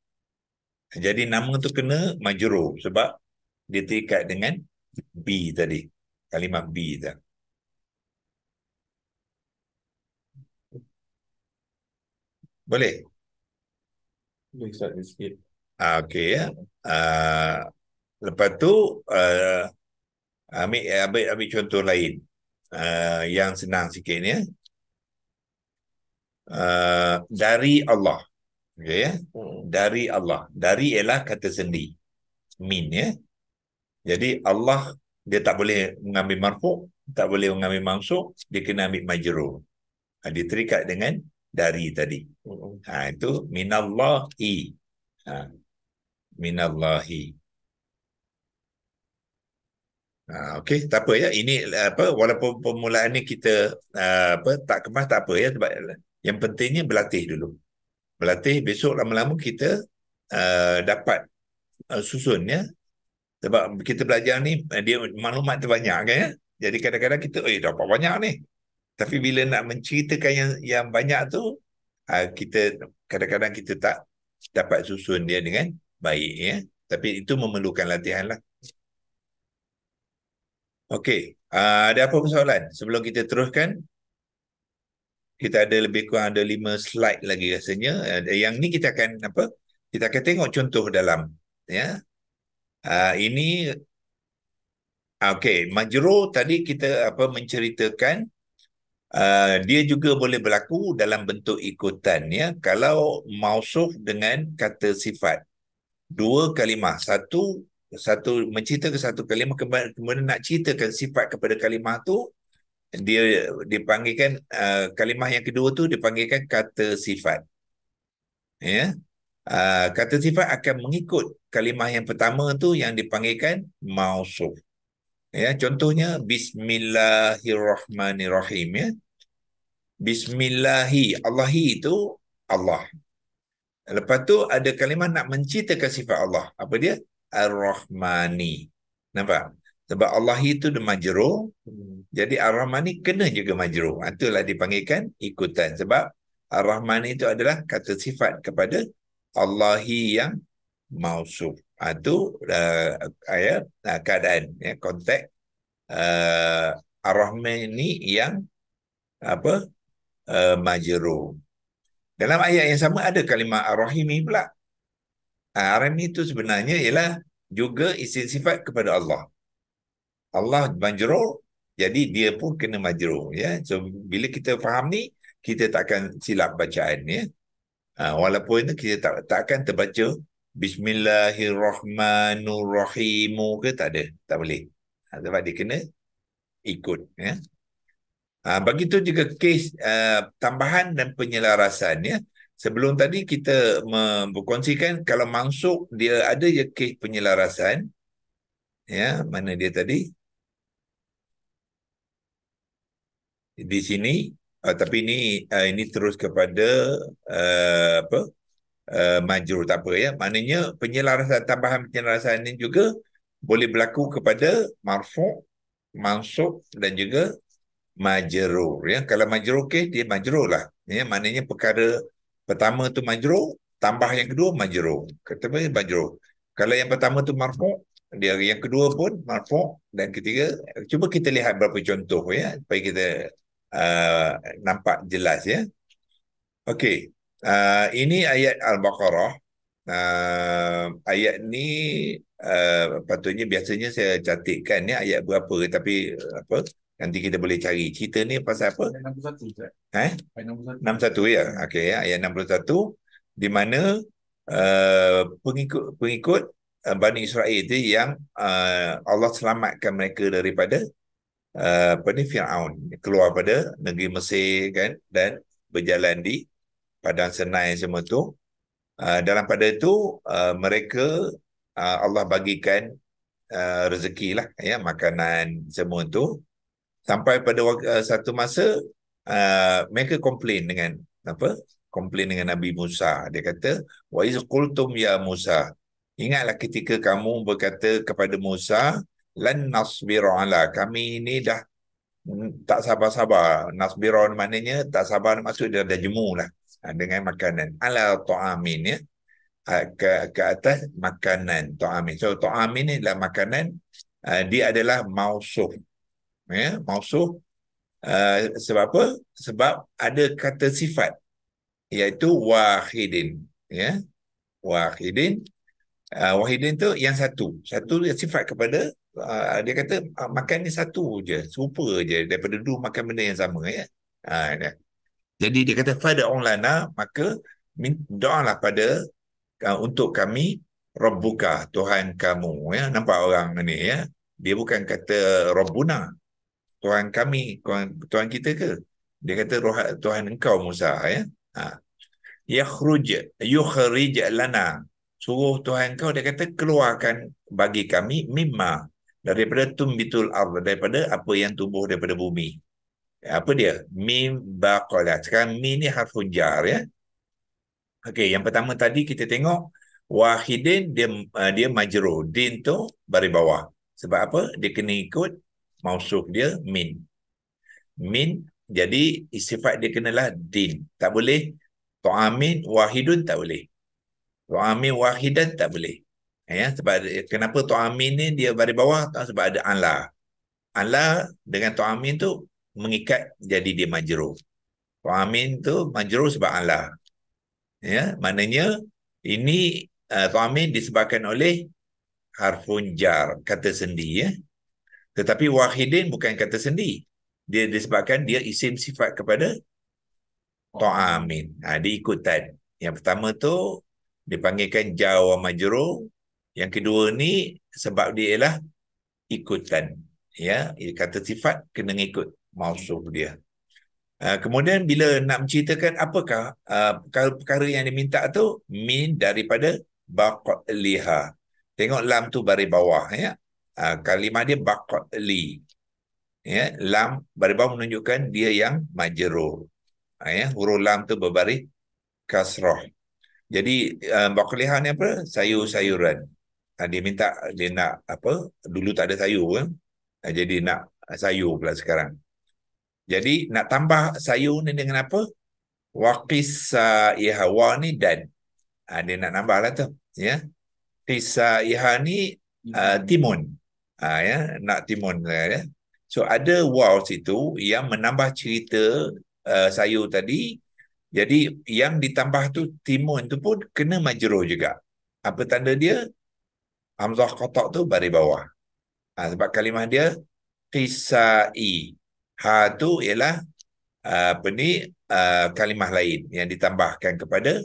Jadi nama tu kena majrur sebab dia terikat dengan bi tadi. Kalimah bi tu. Boleh? Boleh Ustaz sikit. Okey, ya. Lepas tu ambil contoh lain yang senang sikit ni, ya. Dari Allah. Okey, ya. Dari Allah. Dari ialah kata sendi. Min, ya. Jadi Allah dia tak boleh mengambil marfu', tak boleh mengambil mansub, dia kena ambil majrur. Dia terikat dengan dari tadi. Itu minallahi. Minallahi. Okey, tak apa, ya. Ini walaupun permulaan ni kita tak kemas, tak apa, ya, sebab yang pentingnya berlatih dulu. Berlatih, besok lama-lama kita dapat susun, ya. Sebab kita belajar ni dia maklumat tu banyak, kan, ya. Jadi kadang-kadang kita dapat banyak ni. Tapi bila nak menceritakan yang banyak tu, kita kadang-kadang kita tak dapat susun dia dengan baik, ya. Tapi itu memerlukan latihan lah. Okey, ada apa persoalan? Sebelum kita teruskan, kita ada lebih kurang ada 5 slide lagi rasanya. Yang ni kita akan kita akan tengok contoh dalam, ya. Ini okey, majrur tadi kita menceritakan dia juga boleh berlaku dalam bentuk ikutan, ya. Kalau mausuf dengan kata sifat, dua kalimah, satu menceritakan satu kalimah, kemudian nak ceritakan sifat kepada kalimah tu, dia dipanggilkan kalimah yang kedua tu dipanggilkan kata sifat, ya. Kata sifat akan mengikut kalimah yang pertama tu yang dipanggilkan mausuf, ya. Contohnya bismillahirrahmanirrahim, ya. Bismillahi, Allahi itu Allah. Lepas tu ada kalimah nak menceritakan sifat Allah. Apa dia? Ar-Rahmani. Nampak? Sebab Allahi itu dia majrur. Jadi Ar-Rahmani kena juga majrur. Itulah dipanggilkan ikutan. Sebab Ar-Rahmani itu adalah kata sifat kepada Allahi yang mausuf. Itu keadaan, ya, konteks Ar-Rahmani yang majrur. Dalam ayat yang sama ada kalimah Ar-Rahimi pula. Ar-Rahimi itu sebenarnya ialah juga isim sifat kepada Allah. Allah majrur, jadi dia pun kena majrur, ya. So bila kita faham ni, kita takkan silap bacaan, ya. Walaupun itu kita takkan terbaca Bismillahirrahmanirrahim ke, tak ada, tak boleh. Sebab dia kena ikut, ya. Begitu juga kes tambahan dan penyelarasan, ya. Sebelum tadi kita berkongsikan kalau mansub dia ada je kes penyelarasan, ya. Mana dia tadi? Di sini, tapi ini terus kepada majrur, tak apa, ya. Maknanya penyelarasan, tambahan penyelarasan ini juga boleh berlaku kepada marfu', mansub dan juga majrur, ya. Kalau majrur, dia majrur lah, ya. Maknanya perkara pertama tu majrur, tambah yang kedua majrur. Kata majrur. Kalau yang pertama tu marfu', dia yang kedua pun marfu', dan ketiga, cuba kita lihat beberapa contoh, ya, supaya kita nampak jelas, ya. Okey. Ini ayat Al-Baqarah. Ayat ni patutnya biasanya saya catatkan ni ayat berapa, tapi apa, nanti kita boleh cari. Cerita ni pasal apa? Ayat 61 Ustaz. Eh? Ayat 61. 61 ya. Okey ya, ayat 61 di mana pengikut Bani Israel itu yang Allah selamatkan mereka daripada apa ni, Firaun, keluar pada negeri Mesir kan, dan berjalan di padang Sinai semua tu. Dalam pada itu mereka Allah bagikan rezeki lah ya, makanan semua tu, sampai pada satu masa mereka komplain dengan apa? Komplain dengan Nabi Musa. Dia kata, wa iz qultum ya Musa. Ingatlah ketika kamu berkata kepada Musa, lan nasbiru ala, kami ini dah tak sabar-sabar. Nasbiru maknanya tak sabar, maksud dia dah jemu lah dengan makanan. Ala ta'amin ya. Ke atas makanan ta'amin. So ta'amin ni adalah makanan, dia adalah mausuf. Ya, mausuf. Sebab apa? Sebab ada kata sifat, iaitu wahidin. Ya, wahidin. Wahidin tu yang satu. Satu dia sifat kepada, dia kata makan ni satu je, serupa je daripada dulu makan benda yang sama ya. Jadi dia kata fad'u lana, maka doalah pada untuk kami Rabbuka, Tuhan kamu ya. Nampak orang ni ya, dia bukan kata Rabbuna, Tuhan kami, Tuhan kita ke? Dia kata Tuhan engkau Musa ya. Yukhrij lana, suruh Tuhan kau, dia kata keluarkan bagi kami mimma, daripada tumbitul ardh, daripada apa yang tumbuh daripada bumi. Apa dia? Mim baqalah. Sekarang min ni harfun jar ya. Okey, yang pertama tadi kita tengok wahidin, dia majrur, din tu baris bawah. Sebab apa? Dia kena ikut mausuf dia min. Min, jadi sifat dia kenalah din. Tak boleh ta'amin wahidun, tak boleh. Ta'amin wahidan tak boleh. Ya, sebab kenapa ta'amin ni dia baris bawah? Sebab ada ala. Ala dengan ta'amin tu mengikat, jadi dia majrur. Ta'amin tu majrur sebab ala. Ya, maknanya ini ta'amin disebabkan oleh harfun jar, kata sendi ya. Tetapi wahidin bukan kata sendi. Dia disebabkan dia isim sifat kepada ta'amin. Dia ikutan. Yang pertama tu dipanggilkan jar wa majrur. Yang kedua ni sebab dia ialah ikutan. Ya, kata sifat kena ikut mausuf dia. Kemudian bila nak menceritakan apakah perkara-perkara yang diminta tu, min daripada baqliha. Tengok lam tu baris bawah ya. Kalimah dia baqli. Ya, lam baris bawah menunjukkan dia yang majrur. Ya, huruf lam tu berbaris kasrah. Jadi baqliha ni apa? Sayur-sayuran. Dia minta, dia nak apa? Dulu tak ada sayur kan? Jadi nak sayur pula sekarang. Jadi nak tambah sayur ni dengan apa? Waqisaiha, wa ni dan. Dia nak nambah lah tu. Ya. Qisaiha ni timun. Ya, nak timun. Ya. So ada waw situ yang menambah cerita sayur tadi. Jadi yang ditambah tu timun tu pun kena majrur juga. Apa tanda dia? Hamzah qata' tu baris bawah. Sebab kalimah dia qisai. Ha tu ialah apa ni, kalimah lain yang ditambahkan kepada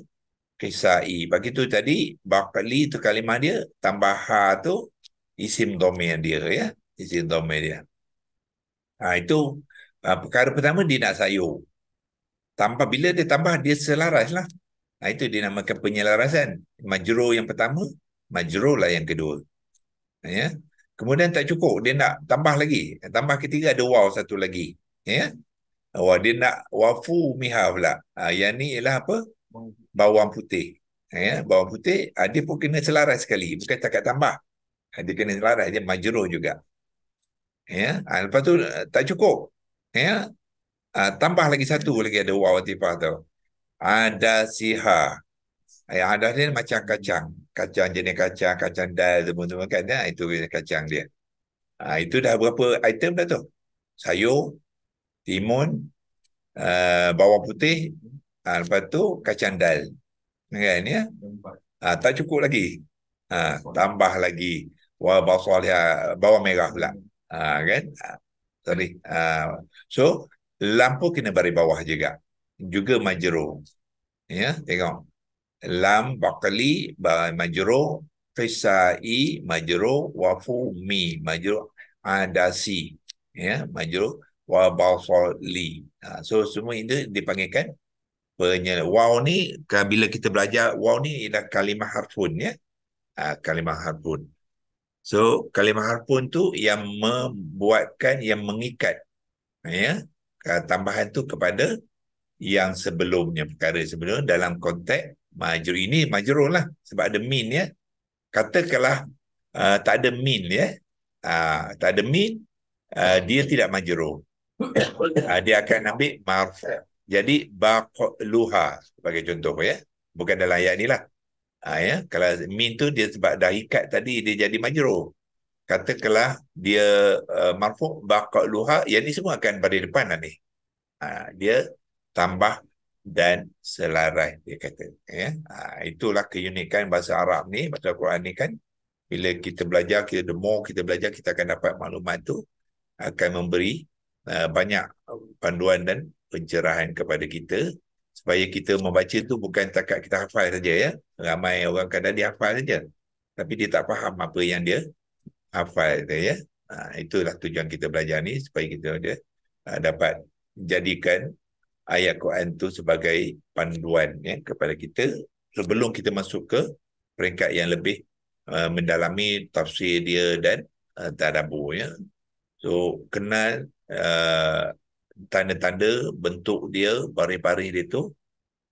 qisai. Begitu tadi baqli tu kalimah dia, tambah ha tu isim dhamir dia ya, isim dhamir dia. Itu perkara pertama, dia nak sayur. Tambah, bila dia tambah dia selaras lah. Itu dinamakan penyelarasan. Majrur yang pertama, majrur lah yang kedua. Ya. Kemudian tak cukup, dia nak tambah lagi. Tambah ketiga ada waw satu lagi. Ya. Dia nak wafu miha pula. Yang ni ialah apa? Bawang putih. Ya, bawang putih dia pun kena selaras sekali. Bukan cakap tambah. Dia kena selaras, dia majrur juga. Ya. Lepas tu tak cukup. Ya. Tambah lagi satu lagi, ada waw atifah tu. Ada siha. Yang ada dia macam kacang. Kacang jenis kacang, kacang dal semua-semua kan. Itu kacang dia. Itu dah berapa item dah tu? Sayur, timun, bawang putih, Lepas tu kacang dal. Kan ya? Tak cukup lagi. Tambah lagi basal bawang merah pula. Kan? Sorry. So lampu kena bari bawah juga. Juga majro. Ya, tengok. Lam bakali majro, qisai majro, wafu mi majro, adasi. Ya, majro wa basali. So semua ini dipanggilkan waw ni bila kita belajar waw ni ialah kalimah harfun ya. Kalimah harfun. So kalimah harfun tu yang membuatkan, yang mengikat ya tambahan tu kepada yang sebelumnya, perkara sebelum dalam konteks majrur. Ini majrur lah sebab ada min ya. Katakanlah tak ada min ya. Tak ada min, dia tidak majrur. Dia akan ambil marfu'. Jadi baqluha sebagai contoh ya. Bukan dalam ayat ni lah. Ya, kalau min tu dia sebab dah ikat tadi dia jadi majrur. Katakanlah dia marfu' baqluha, yang ni semua akan pada depan lah ni. Dia tambah dan selaras dia kata ya. Itulah keunikan bahasa Arab ni, bahasa Quran ni kan. Bila kita belajar, the more kita belajar, kita akan dapat maklumat tu akan memberi banyak panduan dan pencerahan kepada kita supaya kita membaca tu bukan takat kita hafal saja ya. Ramai orang kadang dia hafal saja tapi dia tak faham apa yang dia hafal tu ya. Itulah tujuan kita belajar ni, supaya kita dapat jadikan ayat Quran tu sebagai panduan ya kepada kita sebelum kita masuk ke peringkat yang lebih mendalami tafsir dia dan tadabbur ya. So kenal tanda-tanda bentuk dia, baris-baris dia tu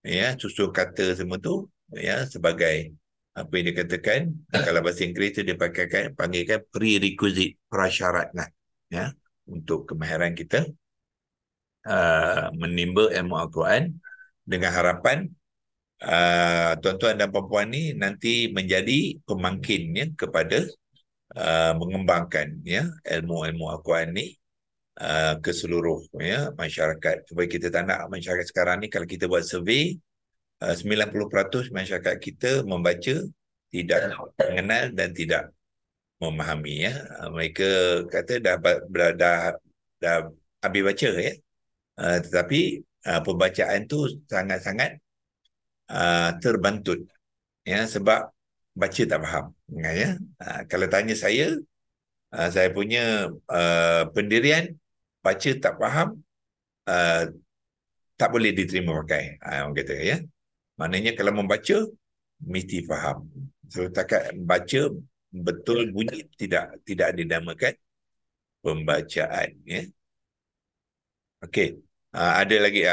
ya, susun kata semua tu ya, sebagai apa yang dikatakan kalau bahasa Inggeris tu dia panggilkan prerequisite, prasyarat lah ya untuk kemahiran kita menimba ilmu Al-Quran, dengan harapan tuan-tuan dan puan-puan ni nanti menjadi pemangkin ya kepada mengembangkan ya ilmu-ilmu Al-Quran ni ke seluruh ya masyarakat. Supaya kita tak nak masyarakat sekarang ni, kalau kita buat survey 90% masyarakat kita membaca, tidak mengenal dan tidak memahami ya. Mereka kata dah habis baca ya. Tetapi pembacaan tu sangat-sangat terbantut ya, sebab baca tak faham ya. Kalau tanya saya punya pendirian, baca tak faham tak boleh diterima pakai orang kata ya. Maknanya kalau membaca mesti faham. So takat baca betul bunyi tidak dinamakan pembacaan ya. Okey. Ada lagi.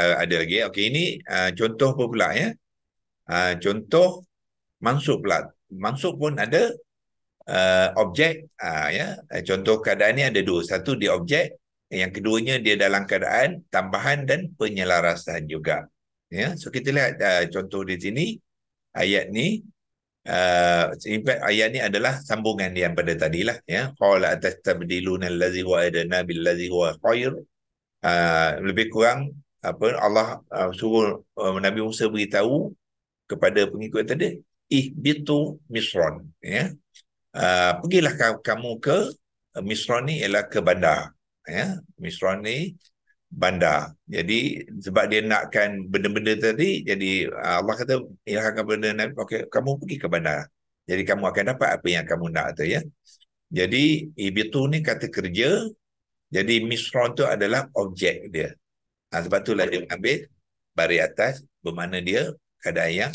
Okey, ini contoh apa pula ya? Contoh mansub pula. Mansub pun ada objek ya. Contoh keadaan ni ada dua. Satu dia objek, yang keduanya dia dalam keadaan tambahan dan penyelarasan juga. Ya, so kita lihat contoh di sini. Ayat ni in fact ayat ni adalah sambungan yang pada tadilah ya. Qala atastabdiluna allazi huwa adna billazi huwa khair. Lebih kurang apa Allah suruh Nabi Musa beritahu kepada pengikut tadi, ihbitu misron ya. Pergilah kamu ke Misron ni, ialah ke bandar ya. Misron ni bandar. Jadi sebab dia nakkan benda-benda tadi, jadi Allah kata ilhamkan kepada Nabi, okey, kamu pergi ke bandar. Jadi kamu akan dapat apa yang kamu nak tu ya. Jadi ibitu ni kata kerja. Jadi Misron tu adalah objek dia. Sebab itulah dia ambil baris atas, bermakna dia keadaan yang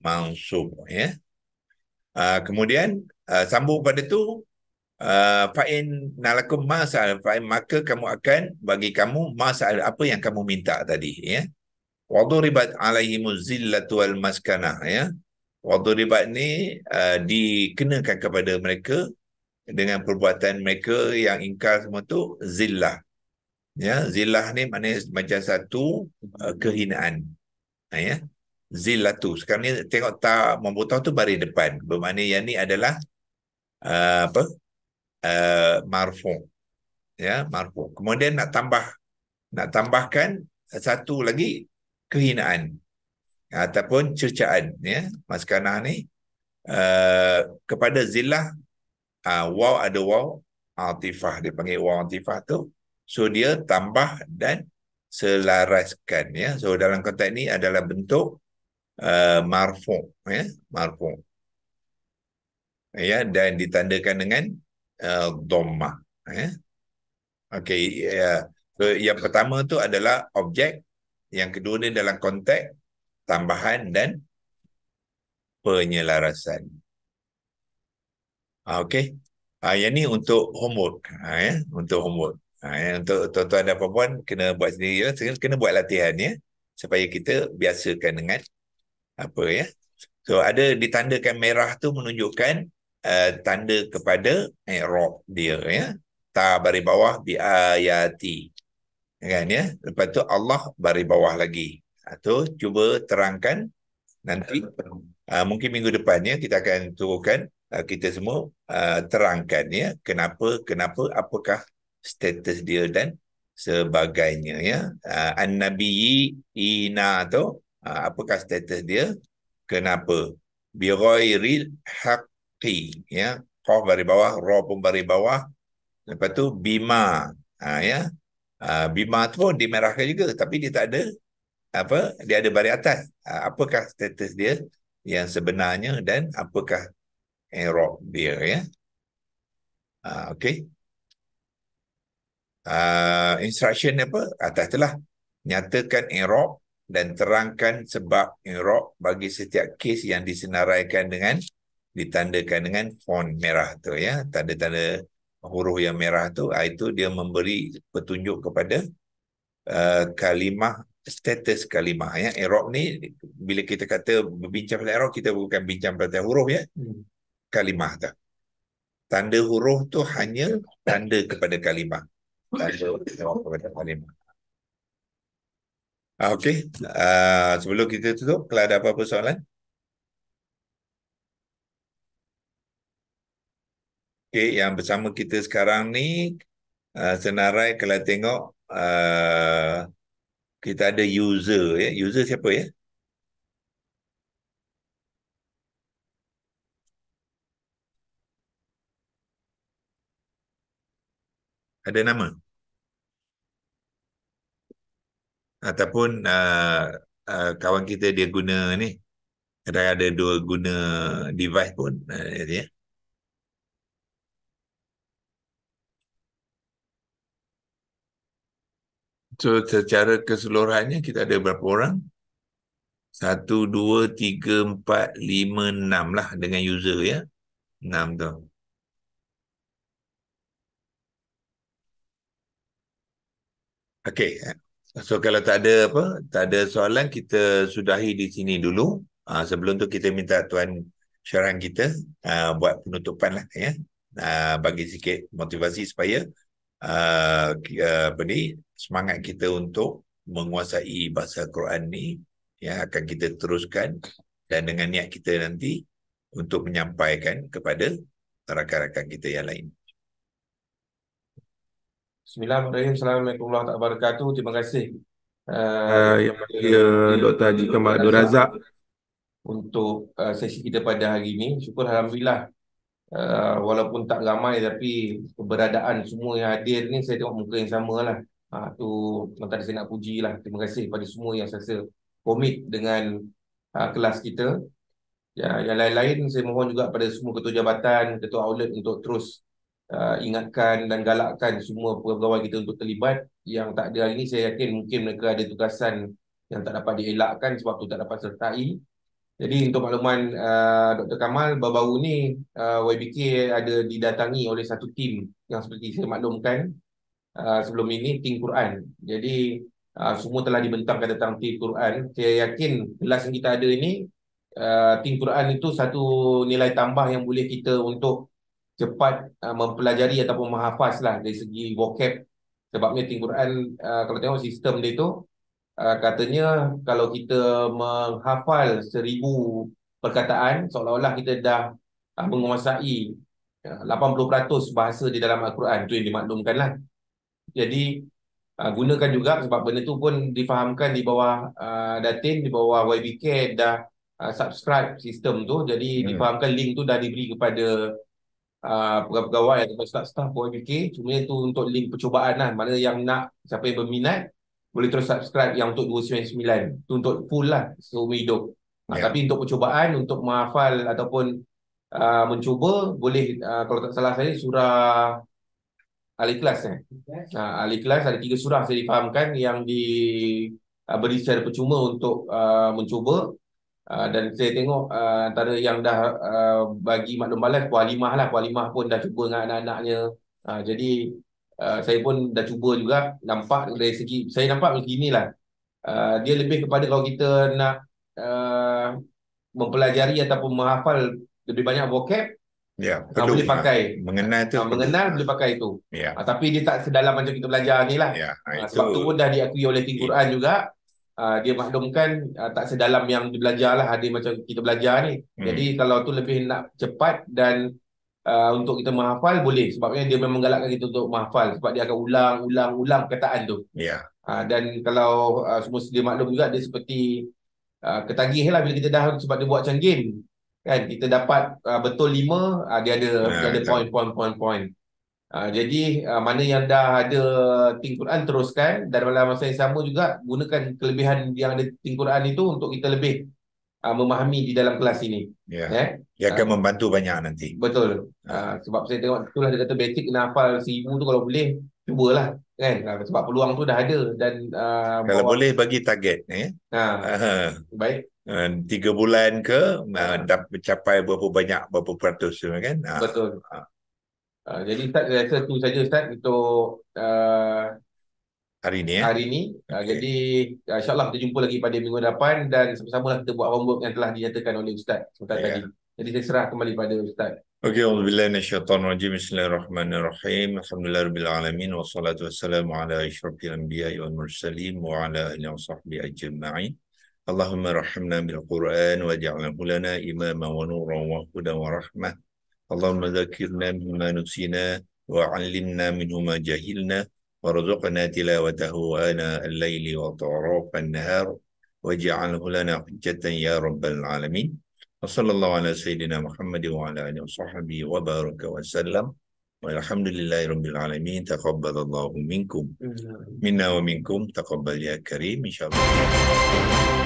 mansub ya. Kemudian sambung pada tu, fa'in nalakum masal, fa'in maka kamu akan bagi kamu masal apa yang kamu minta tadi ya. Waduribat alaihimuz zillatu wal maskanah ya. Waduribat ni dikenakan kepada mereka dengan perbuatan mereka yang ingkar semua tu zillah ya. Zillah ni maknanya macam satu kehinaan ya. Zillatu sekarang ni tengok tak membutuh tu baris depan, bermakna yang ni adalah apa marfu ya, marfu. Kemudian nak tambahkan satu lagi kehinaan ataupun cercaan, ya. Maskanah ni kepada zillah, waw ada waw atifah, dia panggil waw atifah tu, so dia tambah dan selaraskan, ya. So dalam konteks ni adalah bentuk marfu', ya, marfu', ya, dan ditandakan dengan dhammah, ya. Okey, ya. So, yang pertama tu adalah objek, yang kedua ni dalam konteks tambahan dan penyelarasan. Okey. Yang ni untuk homework, ya, untuk homework. Ya, untuk tuan-tuan dan puan-puan kena buat sendiri, ya. Kena buat latihan, ya, supaya kita biasakan dengan apa, ya. So ada ditandakan merah tu menunjukkan tanda kepada i'rab dia, ya. Ta baris bawah bi ayati, kan, ya. Lepas tu Allah baris bawah lagi. Tu cuba terangkan nanti, mungkin minggu depan, ya, kita akan turunkan, kita semua terangkan, ya, kenapa, apakah status dia dan sebagainya, ya. An-nabiyyi ina tu apakah status dia, kenapa, bi ghairil haqqi, ya. Qaf baris bawah, ra pun baris bawah. Lepas tu bima, ya. Bima tu pun dimerahkan juga, tapi dia tak ada apa, dia ada baris atas. Apakah status dia yang sebenarnya dan apakah i'rab dia, ya. Okey. Instruction apa atas telah, nyatakan i'rab dan terangkan sebab i'rab bagi setiap kes yang disenaraikan dengan ditandakan dengan font merah tu, ya. Tanda-tanda huruf yang merah tu, itu dia memberi petunjuk kepada kalimah, status kalimah, ya. I'rab ni bila kita kata berbincang pasal i'rab, kita bukan bincang pasal huruf, ya. Kalimah tu, tanda huruf tu hanya tanda kepada kalimah, tanda kepada kalimah. Okey, sebelum kita tutup, kalau ada apa-apa soalan. Okey, yang bersama kita sekarang ni senarai, kalau tengok kita ada user, ya. User siapa, ya? Ada nama? Ataupun kawan kita dia guna ni, ada dua guna device pun, ya. So secara keseluruhannya kita ada berapa orang? 1, 2, 3, 4, 5, 6 lah dengan user, ya. 6 tu. Okey. So kalau tak ada apa, tak ada soalan, kita sudahi di sini dulu. Sebelum tu kita minta Tuan Syarhan kita buat penutupan lah, ya. Bagi sikit motivasi supaya apa ni, semangat kita untuk menguasai bahasa Quran ni, ya, akan kita teruskan, dan dengan niat kita nanti untuk menyampaikan kepada rakan-rakan kita yang lain. Bismillahirrahmanirrahim. Assalamualaikum warahmatullahi wabarakatuh. Terima kasih Yang mulia Dr. Haji Kamal Abdul Razak untuk sesi kita pada hari ini. Syukur Alhamdulillah, walaupun tak ramai tapi keberadaan semua yang hadir ni, saya tengok muka yang sama lah. Tu tadi saya nak puji lah. Terima kasih kepada semua yang rasa komit dengan kelas kita. Yang lain-lain saya mohon juga pada semua ketua jabatan, ketua outlet untuk terus ingatkan dan galakkan semua pegawai kita untuk terlibat. Yang tak ada hari ini, saya yakin mungkin mereka ada tugasan yang tak dapat dielakkan sebab tu tak dapat sertai. Jadi untuk makluman Dr. Kamal, baru-baru ni YBK ada didatangi oleh satu tim yang seperti saya maklumkan sebelum ini, tim Quran. Jadi semua telah dibentangkan tentang tim Quran. Saya yakin kelas yang kita ada ini, tim Quran itu satu nilai tambah yang boleh kita untuk cepat mempelajari ataupun menghafaz lah dari segi vocab. Sebabnya tim Quran, kalau tengok sistem dia tu, katanya kalau kita menghafal 1000 perkataan, seolah-olah kita dah menguasai 80% bahasa di dalam Al-Quran. Itu yang dimaklumkan lah. Jadi Gunakan juga sebab benda tu pun difahamkan di bawah Datin, di bawah YBK dah subscribe sistem tu. Jadi difahamkan link tu dah diberi kepada pegawai-pegawai atau staf-staf YBK. Cuma itu untuk link percubaan lah. Mana yang nak, siapa yang berminat boleh terus subscribe yang untuk 299. Itu untuk full lah seumur hidup. Tapi untuk percubaan, untuk menghafal ataupun mencuba, boleh kalau tak salah saya surah Al-Ikhlas Al-Ikhlas ada 3 surah saya difahamkan yang diberi secara percuma untuk mencuba. Dan saya tengok antara yang dah bagi maklum balas Puan Halimah lah. Puan Halimah pun dah cuba dengan anak-anaknya. Jadi saya pun dah cuba juga. Nampak dari segi, saya nampak beginilah. Dia lebih kepada kalau kita nak mempelajari ataupun menghafal lebih banyak vocab, perlu boleh pakai. Mengenal tu mengenal boleh pakai itu. Tapi dia tak sedalam macam kita belajar ni lah. Sebab tu pun dah diakui oleh Tim Quran juga. Dia maklumkan tak sedalam yang dia belajar lah. Ada macam kita belajar ni. Jadi kalau tu lebih nak cepat dan untuk kita menghafal boleh. Sebabnya dia memang galakkan kita untuk menghafal. Sebab dia akan ulang perkataan tu. Dan kalau semua dia maklum juga, dia seperti ketagih lah bila kita dah, sebab dia buat macam game kan, kita dapat betul 5, dia ada point. Jadi mana yang dah ada Tim Quran teruskan, dan dalam masa yang sama juga gunakan kelebihan yang ada Tim Quran itu untuk kita lebih memahami di dalam kelas ini. Dia akan membantu banyak nanti. Betul. Sebab saya tengok itulah dia kata basic kena hafal 1000 tu, kalau boleh cubalah kan, sebab peluang tu dah ada. Dan kalau boleh bagi target baik, 3 bulan ke dapat mencapai berapa peratus kan. Betul. Jadi Ustaz, saya rasa tu saja Ustaz untuk hari ni. Okay. Jadi insyaAllah kita jumpa lagi pada minggu depan, dan sama-sama lah kita buat homework yang telah dinyatakan oleh Ustaz tadi. Jadi saya serah kembali pada Ustaz. Okey, auzubillahi minasyaitonirrajim. Bismillahirrahmanirrahim. Alhamdulillahirabbil alamin, wassalatu wassalamu ala asyrafil anbiya'i wal mursalin wa ala alihi washabbihi ajma'in. Allahumma rahimna bil Qur'an waj'alhu lana imaman wa nuran wa hudan wa rahmah. Allahumma dzakirna mimma nusina wa 'allimna minhu ma jahilna warzuqna tilawatahu ana al-laili wa tarafan nahar waj'alhu lana hujjatan ya rabbal alamin. Wassallallahu ala sayyidina Muhammad wa ala alihi washabbihi wa baraka wa sallam. Walhamdulillahi rabbil alamin. Taqabbalallahu minkum minna wa minkum. Taqabbal ya karim insyaallah.